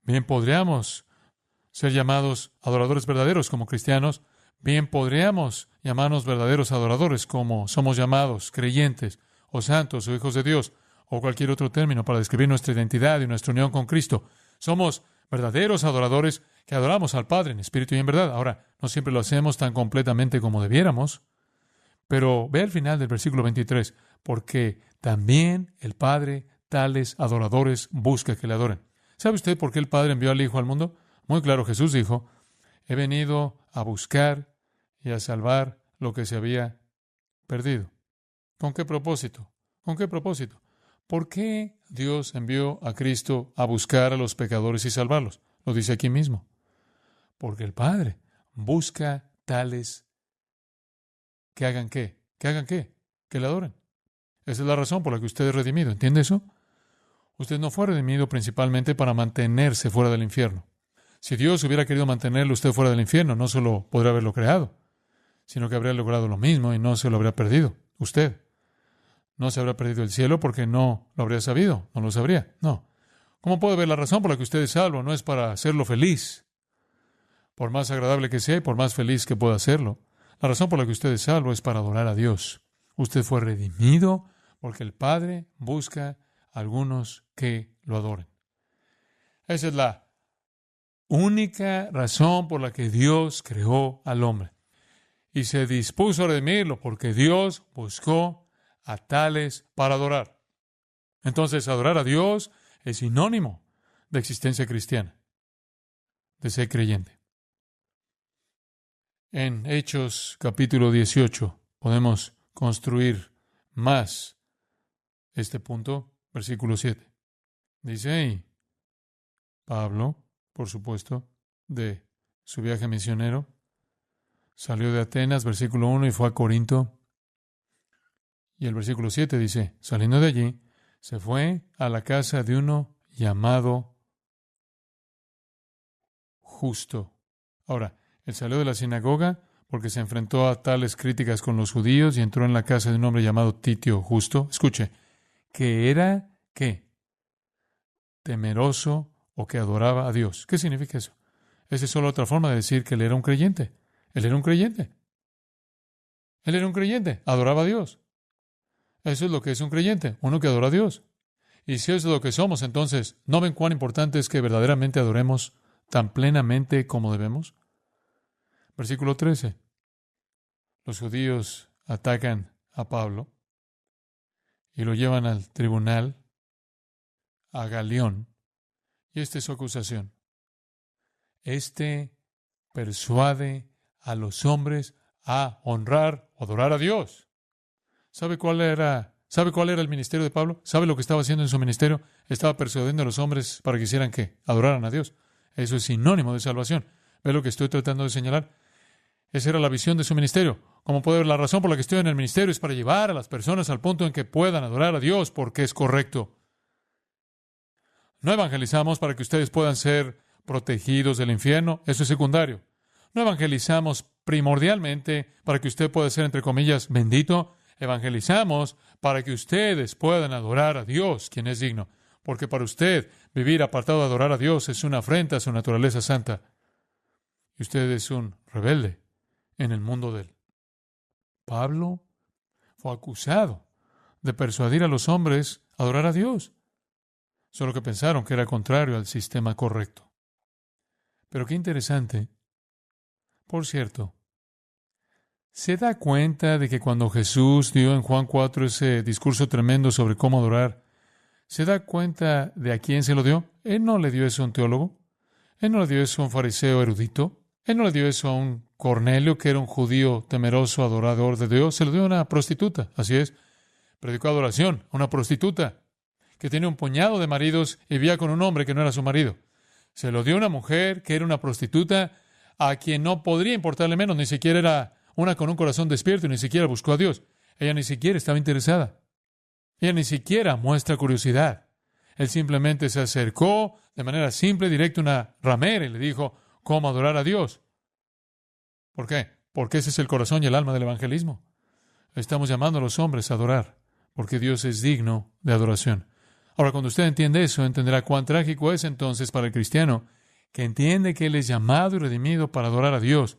Bien podríamos ser llamados adoradores verdaderos como cristianos, bien podríamos llamarnos verdaderos adoradores como somos llamados creyentes o santos o hijos de Dios o cualquier otro término para describir nuestra identidad y nuestra unión con Cristo. Somos verdaderos adoradores que adoramos al Padre en espíritu y en verdad. Ahora, no siempre lo hacemos tan completamente como debiéramos, pero ve al final del versículo 23, porque también el Padre tales adoradores busca que le adoren. ¿Sabe usted por qué el Padre envió al Hijo al mundo? Muy claro, Jesús dijo, he venido a buscar y a salvar lo que se había perdido. ¿Con qué propósito? ¿Con qué propósito? ¿Por qué Dios envió a Cristo a buscar a los pecadores y salvarlos? Lo dice aquí mismo. Porque el Padre busca tales que hagan qué. ¿Que hagan qué? Que le adoren. Esa es la razón por la que usted es redimido. ¿Entiende eso? Usted no fue redimido principalmente para mantenerse fuera del infierno. Si Dios hubiera querido mantenerlo usted fuera del infierno, no solo podría haberlo creado, sino que habría logrado lo mismo y no se lo habría perdido. Usted no se habría perdido el cielo porque no lo habría sabido, no lo sabría. No. ¿Cómo puede ver la razón por la que usted es salvo? No es para hacerlo feliz, por más agradable que sea y por más feliz que pueda hacerlo. La razón por la que usted es salvo es para adorar a Dios. Usted fue redimido porque el Padre busca a algunos que lo adoren. Esa es la única razón por la que Dios creó al hombre. Y se dispuso a redimirlo porque Dios buscó a tales para adorar. Entonces, adorar a Dios es sinónimo de existencia cristiana, de ser creyente. En Hechos capítulo 18 podemos construir más este punto, versículo 7. Dice, y Pablo, por supuesto, de su viaje misionero, salió de Atenas, versículo 1, y fue a Corinto. Y el versículo 7 dice, saliendo de allí, se fue a la casa de uno llamado Justo. Ahora, él salió de la sinagoga porque se enfrentó a tales críticas con los judíos y entró en la casa de un hombre llamado Titio Justo. Escuche, que era, ¿qué? Temeroso o que adoraba a Dios. ¿Qué significa eso? Esa es solo otra forma de decir que él era un creyente. Él era un creyente. Él era un creyente. Adoraba a Dios. Eso es lo que es un creyente, uno que adora a Dios. Y si eso es lo que somos, entonces, ¿no ven cuán importante es que verdaderamente adoremos tan plenamente como debemos? Versículo 13. Los judíos atacan a Pablo y lo llevan al tribunal, a Galión, y esta es su acusación. Este persuade a los hombres a honrar o adorar a Dios. ¿Sabe cuál era el ministerio de Pablo? ¿Sabe lo que estaba haciendo en su ministerio? Estaba persuadiendo a los hombres para que hicieran ¿qué? Adoraran a Dios. Eso es sinónimo de salvación. ¿Ve lo que estoy tratando de señalar? Esa era la visión de su ministerio. Como puede ver, la razón por la que estoy en el ministerio es para llevar a las personas al punto en que puedan adorar a Dios porque es correcto. No evangelizamos para que ustedes puedan ser protegidos del infierno. Eso es secundario. No evangelizamos primordialmente para que usted pueda ser, entre comillas, bendito. Evangelizamos para que ustedes puedan adorar a Dios, quien es digno. Porque para usted vivir apartado de adorar a Dios es una afrenta a su naturaleza santa. Y usted es un rebelde en el mundo de él. Pablo fue acusado de persuadir a los hombres a adorar a Dios. Solo que pensaron que era contrario al sistema correcto. Pero qué interesante. Por cierto, ¿se da cuenta de que cuando Jesús dio en Juan 4 ese discurso tremendo sobre cómo adorar, se da cuenta de a quién se lo dio? Él no le dio eso a un teólogo. Él no le dio eso a un fariseo erudito. Él no le dio eso a un Cornelio, que era un judío temeroso, adorador de Dios. Se lo dio a una prostituta. Así es. Predicó adoración a una prostituta que tenía un puñado de maridos y vivía con un hombre que no era su marido. Se lo dio a una mujer que era una prostituta a quien no podría importarle menos, ni siquiera era una con un corazón despierto y ni siquiera buscó a Dios. Ella ni siquiera estaba interesada. Ella ni siquiera muestra curiosidad. Él simplemente se acercó de manera simple, directa a una ramera y le dijo cómo adorar a Dios. ¿Por qué? Porque ese es el corazón y el alma del evangelismo. Estamos llamando a los hombres a adorar, porque Dios es digno de adoración. Ahora, cuando usted entiende eso, entenderá cuán trágico es entonces para el cristiano que entiende que él es llamado y redimido para adorar a Dios,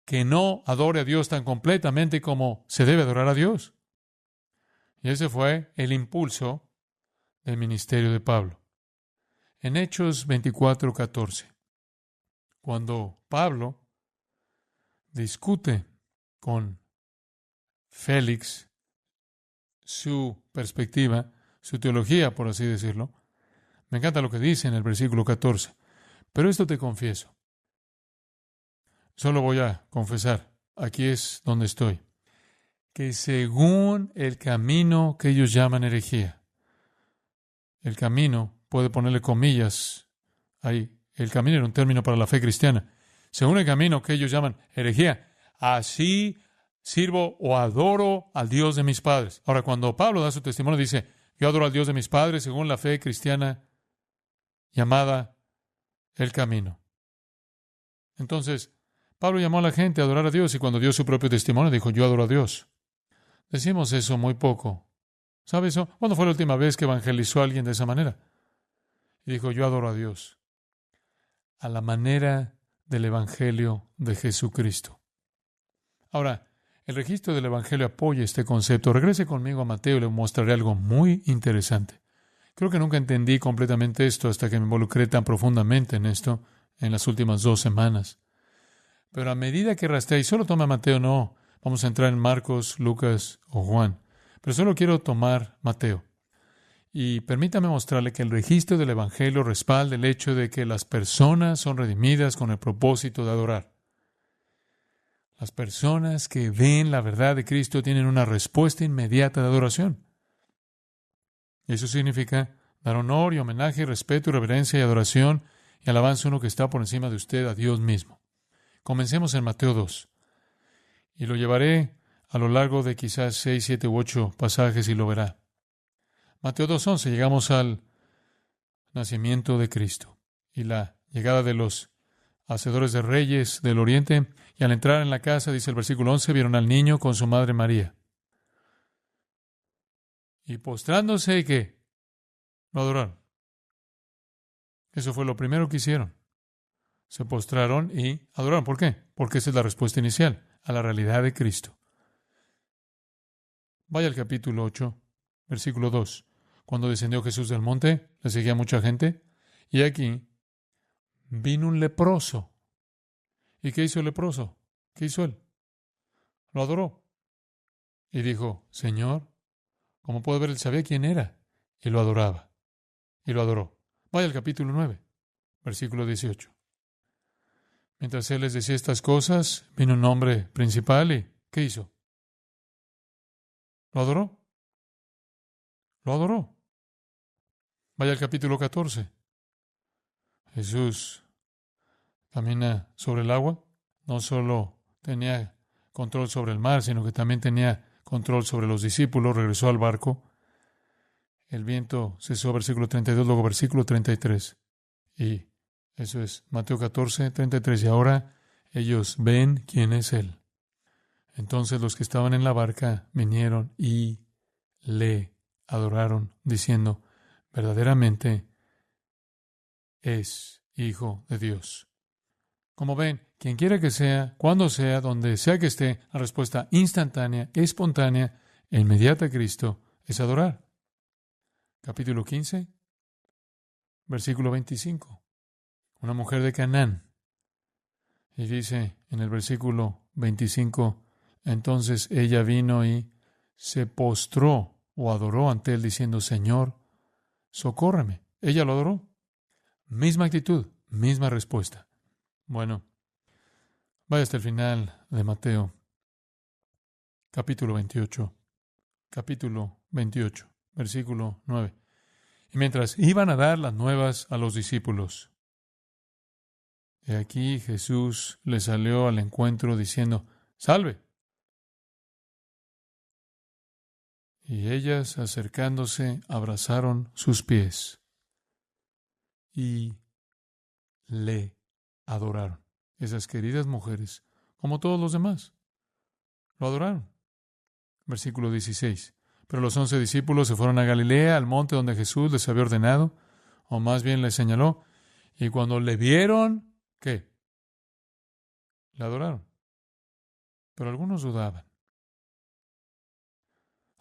que no adore a Dios tan completamente como se debe adorar a Dios. Y ese fue el impulso del ministerio de Pablo. En Hechos 24:14, cuando Pablo discute con Félix su perspectiva, su teología, por así decirlo, me encanta lo que dice en el versículo 14. Pero esto te confieso. Solo voy a confesar. Aquí es donde estoy. Que según el camino que ellos llaman herejía, el camino, puede ponerle comillas ahí, el camino era un término para la fe cristiana. Según el camino que ellos llaman herejía, así sirvo o adoro al Dios de mis padres. Ahora, cuando Pablo da su testimonio, dice, yo adoro al Dios de mis padres según la fe cristiana llamada el camino. Entonces, Pablo llamó a la gente a adorar a Dios y cuando dio su propio testimonio dijo, yo adoro a Dios. Decimos eso muy poco. ¿Sabe eso? ¿Cuándo fue la última vez que evangelizó a alguien de esa manera? Y dijo, yo adoro a Dios. A la manera del Evangelio de Jesucristo. Ahora, el registro del Evangelio apoya este concepto. Regrese conmigo a Mateo y le mostraré algo muy interesante. Creo que nunca entendí completamente esto hasta que me involucré tan profundamente en esto en las últimas 2 semanas. Pero a medida que rastreé, y solo toma Mateo, no vamos a entrar en Marcos, Lucas o Juan, pero solo quiero tomar Mateo. Y permítame mostrarle que el registro del Evangelio respalda el hecho de que las personas son redimidas con el propósito de adorar. Las personas que ven la verdad de Cristo tienen una respuesta inmediata de adoración. Y eso significa dar honor y homenaje, respeto y reverencia y adoración y alabanza a uno que está por encima de usted, a Dios mismo. Comencemos en Mateo 2. Y lo llevaré a lo largo de quizás 6, 7 u 8 pasajes y lo verá. Mateo 2:11, llegamos al nacimiento de Cristo y la llegada de los hacedores de reyes del oriente, y al entrar en la casa, dice el versículo 11, vieron al niño con su madre María. Y postrándose, ¿qué? Lo adoraron. Eso fue lo primero que hicieron. Se postraron y adoraron. ¿Por qué? Porque esa es la respuesta inicial a la realidad de Cristo. Vaya al capítulo 8, versículo 2. Cuando descendió Jesús del monte, le seguía mucha gente, y aquí vino un leproso. ¿Y qué hizo el leproso? ¿Qué hizo él? Lo adoró. Y dijo, Señor, como puede ver, él sabía quién era. Y lo adoraba. Y lo adoró. Vaya al capítulo 9, versículo 18. Mientras él les decía estas cosas, vino un hombre principal y ¿qué hizo? Lo adoró. Lo adoró. Vaya al capítulo 14. Jesús camina sobre el agua. No solo tenía control sobre el mar, sino que también tenía control sobre los discípulos. Regresó al barco. El viento cesó, versículo 32, luego versículo 33. Y eso es Mateo 14, 33. Y ahora ellos ven quién es Él. Entonces los que estaban en la barca vinieron y le adoraron, diciendo, verdaderamente es Hijo de Dios. Como ven, quien quiera que sea, cuando sea, donde sea que esté, la respuesta instantánea, espontánea e inmediata a Cristo es adorar. Capítulo 15, versículo 25. Una mujer de Canaán. Y dice en el versículo 25, entonces ella vino y se postró o adoró ante él diciendo, Señor, socórreme. Ella lo adoró. Misma actitud, misma respuesta. Bueno, vaya hasta el final de Mateo, capítulo 28. Capítulo 28, versículo 9. Y mientras iban a dar las nuevas a los discípulos, y aquí Jesús les salió al encuentro diciendo, ¡salve! Y ellas, acercándose, abrazaron sus pies y le adoraron. Esas queridas mujeres, como todos los demás, lo adoraron. Versículo 16. Pero los 11 discípulos se fueron a Galilea, al monte donde Jesús les había ordenado, o más bien les señaló, y cuando le vieron, ¿qué? Le adoraron. Pero algunos dudaban.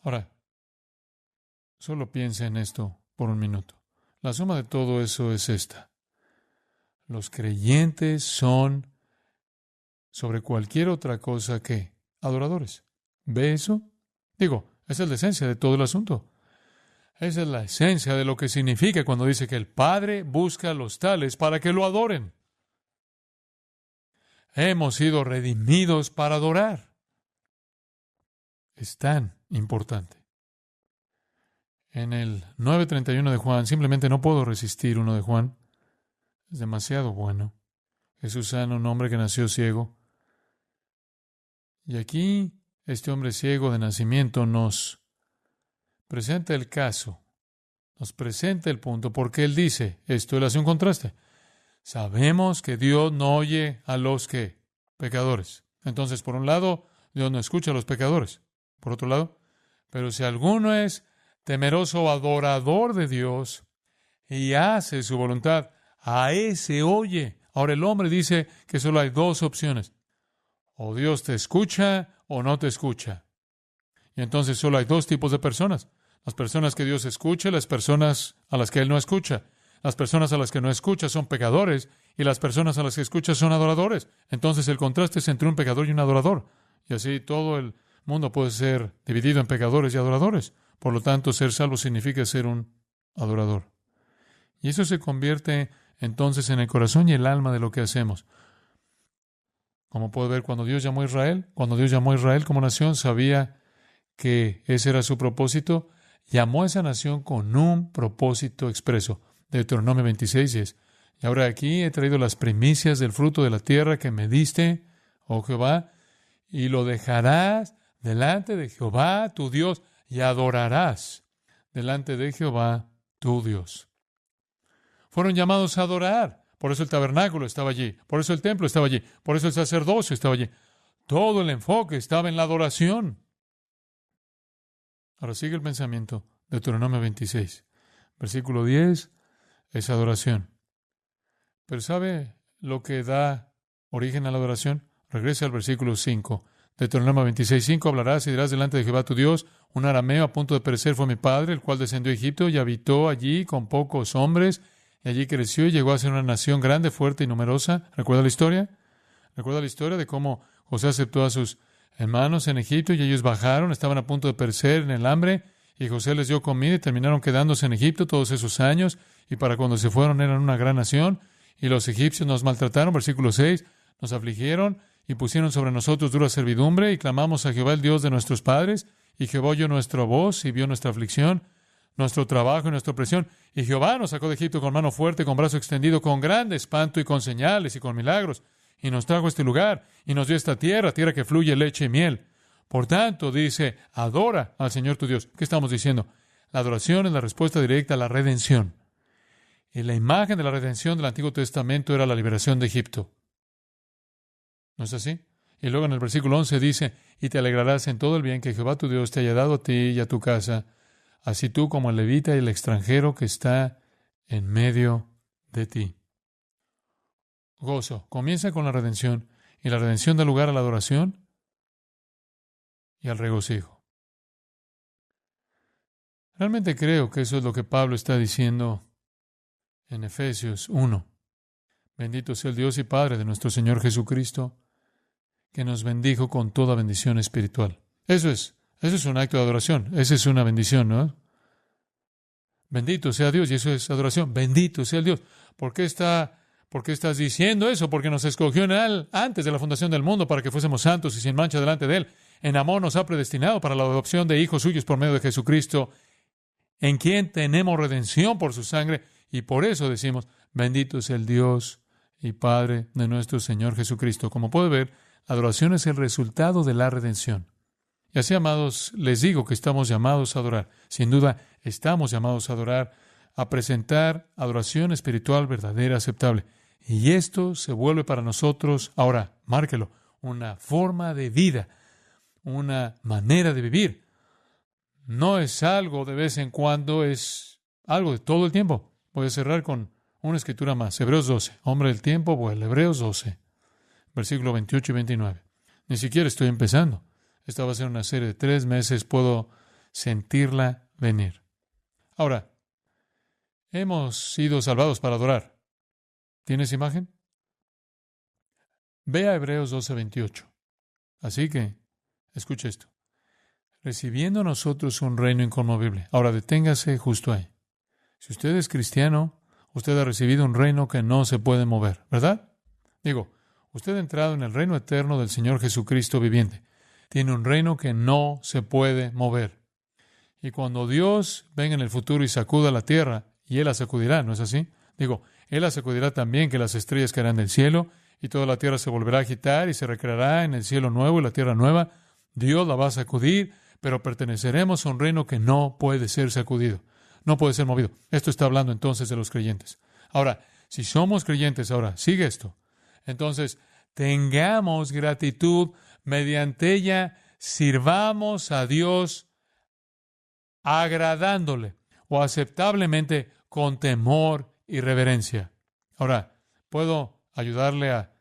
Ahora, solo piensa en esto por un minuto. La suma de todo eso es esta. Los creyentes son, sobre cualquier otra cosa que, adoradores. ¿Ve eso? Digo, esa es la esencia de todo el asunto. Esa es la esencia de lo que significa cuando dice que el Padre busca a los tales para que lo adoren. Hemos sido redimidos para adorar. Es tan importante. En el 9:31 de Juan, simplemente no puedo resistir uno de Juan. Es demasiado bueno. Jesús sana a un hombre que nació ciego. Y aquí, este hombre ciego de nacimiento nos presenta el caso, nos presenta el punto, porque él dice esto, él hace un contraste. Sabemos que Dios no oye a los que pecadores. Entonces, por un lado, Dios no escucha a los pecadores. Por otro lado, pero si alguno es temeroso adorador de Dios y hace su voluntad, a ese oye. Ahora el hombre dice que solo hay dos opciones. O Dios te escucha o no te escucha. Y entonces solo hay dos tipos de personas. Las personas que Dios escucha y las personas a las que Él no escucha. Las personas a las que no escucha son pecadores y las personas a las que escucha son adoradores. Entonces el contraste es entre un pecador y un adorador. Y así todo el mundo puede ser dividido en pecadores y adoradores. Por lo tanto, ser salvo significa ser un adorador. Y eso se convierte entonces en el corazón y el alma de lo que hacemos. Como puede ver, cuando Dios llamó a Israel como nación, sabía que ese era su propósito. Llamó a esa nación con un propósito expreso. Deuteronomio 26:10. Y ahora aquí he traído las primicias del fruto de la tierra que me diste, oh Jehová, y lo dejarás delante de Jehová tu Dios, y adorarás delante de Jehová tu Dios. Fueron llamados a adorar. Por eso el tabernáculo estaba allí. Por eso el templo estaba allí. Por eso el sacerdocio estaba allí. Todo el enfoque estaba en la adoración. Ahora sigue el pensamiento. Deuteronomio 26. Versículo 10 es adoración. Pero ¿sabe lo que da origen a la adoración? Regrese al versículo 5. Deuteronomio 26:5, hablarás y dirás delante de Jehová tu Dios, un arameo a punto de perecer fue mi padre, el cual descendió a Egipto y habitó allí con pocos hombres, y allí creció y llegó a ser una nación grande, fuerte y numerosa. ¿Recuerda la historia? ¿Recuerda la historia de cómo José aceptó a sus hermanos en Egipto y ellos bajaron, estaban a punto de perecer en el hambre, y José les dio comida y terminaron quedándose en Egipto todos esos años, y para cuando se fueron eran una gran nación, y los egipcios nos maltrataron, versículo 6, nos afligieron y pusieron sobre nosotros dura servidumbre, y clamamos a Jehová, el Dios de nuestros padres, y Jehová oyó nuestra voz y vio nuestra aflicción, nuestro trabajo y nuestra opresión. Y Jehová nos sacó de Egipto con mano fuerte, con brazo extendido, con grande espanto y con señales y con milagros, y nos trajo a este lugar, y nos dio esta tierra, tierra que fluye leche y miel. Por tanto, dice, adora al Señor tu Dios. ¿Qué estamos diciendo? La adoración es la respuesta directa a la redención. Y la imagen de la redención del Antiguo Testamento era la liberación de Egipto. ¿No es así? Y luego en el versículo 11 dice, y te alegrarás en todo el bien que Jehová tu Dios te haya dado a ti y a tu casa, así tú como el levita y el extranjero que está en medio de ti. Gozo. Comienza con la redención, y la redención da lugar a la adoración y al regocijo. Realmente creo que eso es lo que Pablo está diciendo en Efesios 1. Bendito sea el Dios y Padre de nuestro Señor Jesucristo, que nos bendijo con toda bendición espiritual. Eso es un acto de adoración. Esa es una bendición, ¿no? Bendito sea Dios, y eso es adoración. Bendito sea el Dios. ¿Por qué estás diciendo eso? Porque nos escogió en Él antes de la fundación del mundo para que fuésemos santos y sin mancha delante de Él. En amor nos ha predestinado para la adopción de hijos suyos por medio de Jesucristo, en quien tenemos redención por su sangre, y por eso decimos, bendito sea el Dios y Padre de nuestro Señor Jesucristo. Como puede ver, la adoración es el resultado de la redención. Y así, amados, les digo que estamos llamados a adorar. Sin duda, estamos llamados a adorar, a presentar adoración espiritual verdadera, aceptable. Y esto se vuelve para nosotros, ahora, márquelo, una forma de vida, una manera de vivir. No es algo de vez en cuando, es algo de todo el tiempo. Voy a cerrar con una escritura más. Hebreos 12. Hombre del tiempo, bueno, Hebreos 12. Versículo 28 y 29. Ni siquiera estoy empezando. Esta va a ser una serie de 3 meses. Puedo sentirla venir. Ahora, hemos sido salvados para adorar. ¿Tienes imagen? Ve a Hebreos 12, 28. Así que, escuche esto. Recibiendo nosotros un reino inconmovible. Ahora, deténgase justo ahí. Si usted es cristiano, usted ha recibido un reino que no se puede mover, ¿verdad? Digo, usted ha entrado en el reino eterno del Señor Jesucristo viviente. Tiene un reino que no se puede mover. Y cuando Dios venga en el futuro y sacuda la tierra, y Él la sacudirá, ¿no es así? Digo, Él la sacudirá también, que las estrellas caerán del cielo, y toda la tierra se volverá a agitar, y se recreará en el cielo nuevo y la tierra nueva. Dios la va a sacudir, pero perteneceremos a un reino que no puede ser sacudido, no puede ser movido. Esto está hablando entonces de los creyentes. Ahora, si somos creyentes, ahora, sigue esto. Entonces, tengamos gratitud, mediante ella sirvamos a Dios agradándole o aceptablemente con temor y reverencia. Ahora, ¿puedo ayudarle a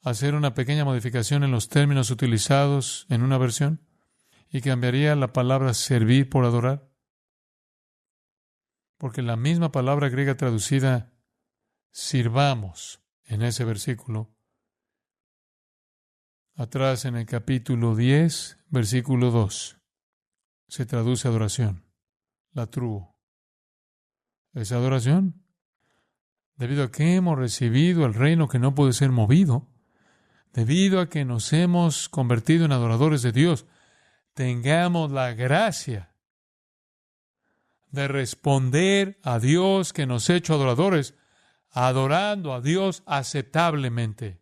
hacer una pequeña modificación en los términos utilizados en una versión? Y cambiaría la palabra servir por adorar. Porque la misma palabra griega traducida sirvamos en ese versículo, atrás en el capítulo 10, versículo 2, se traduce adoración, latruo. ¿Es adoración? Debido a que hemos recibido el reino que no puede ser movido, debido a que nos hemos convertido en adoradores de Dios, tengamos la gracia de responder a Dios que nos ha hecho adoradores, adorando a Dios aceptablemente.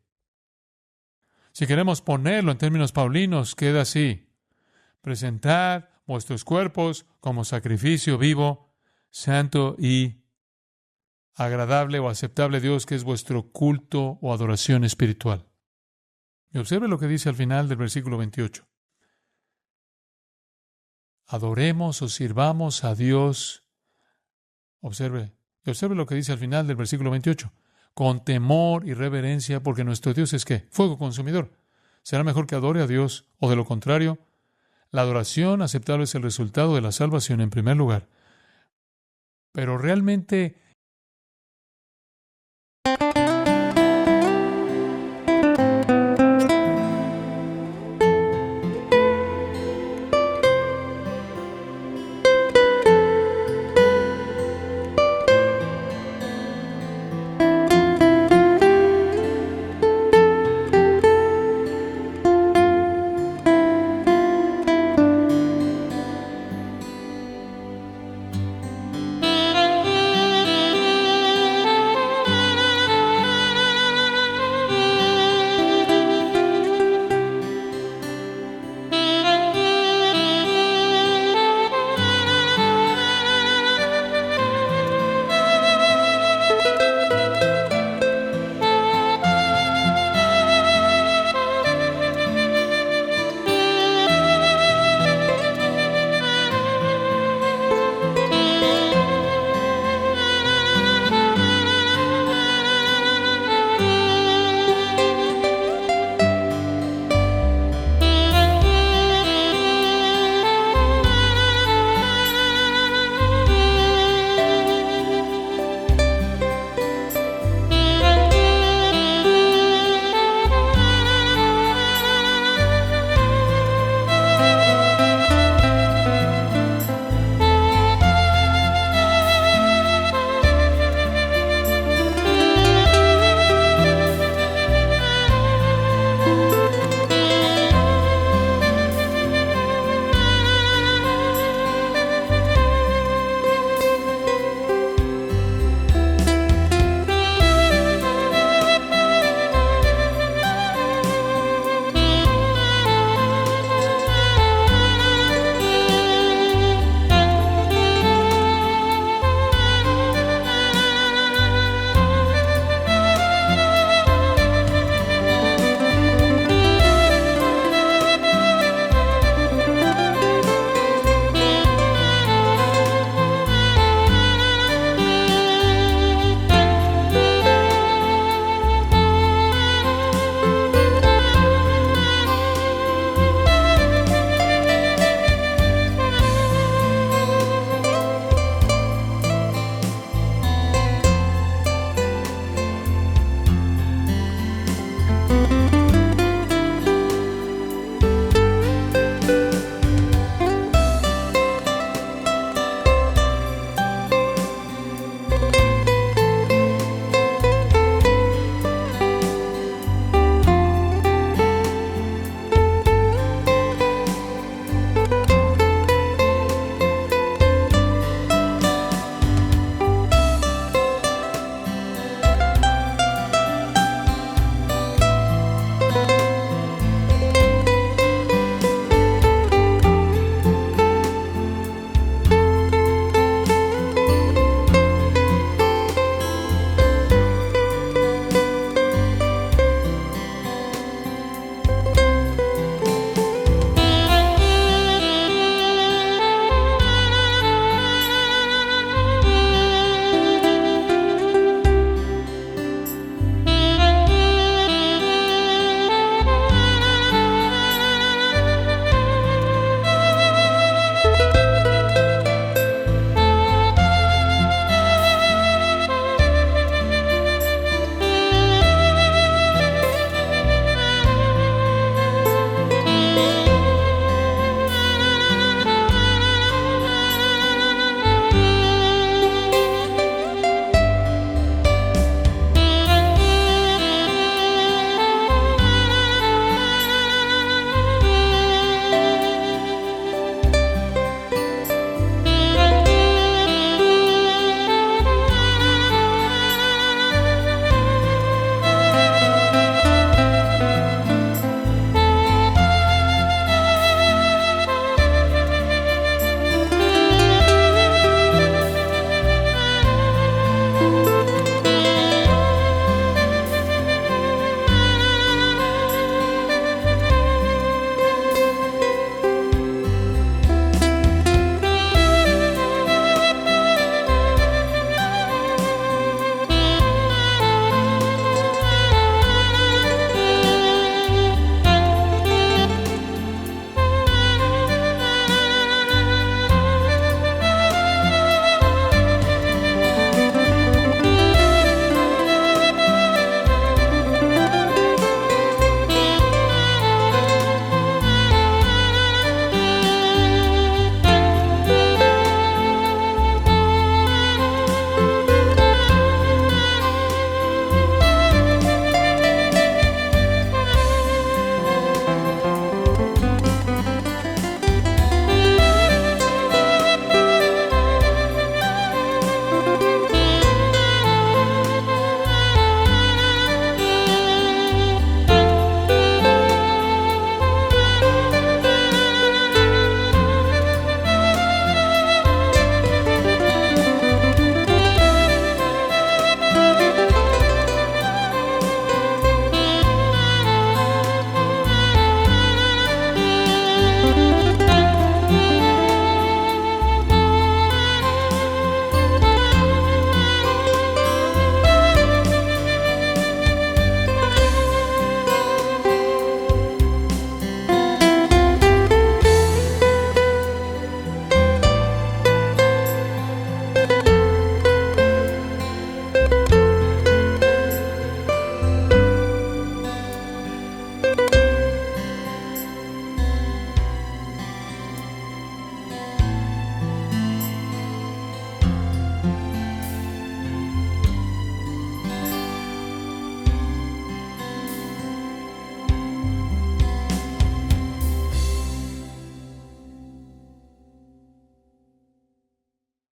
Si queremos ponerlo en términos paulinos, queda así: presentad vuestros cuerpos como sacrificio vivo, santo y agradable o aceptable a Dios, que es vuestro culto o adoración espiritual. Y observe lo que dice al final del versículo 28. Adoremos o sirvamos a Dios. Observe lo que dice al final del versículo 28. Con temor y reverencia, porque nuestro Dios es ¿qué? Fuego consumidor. ¿Será mejor que adore a Dios o de lo contrario? La adoración aceptable es el resultado de la salvación en primer lugar. Pero realmente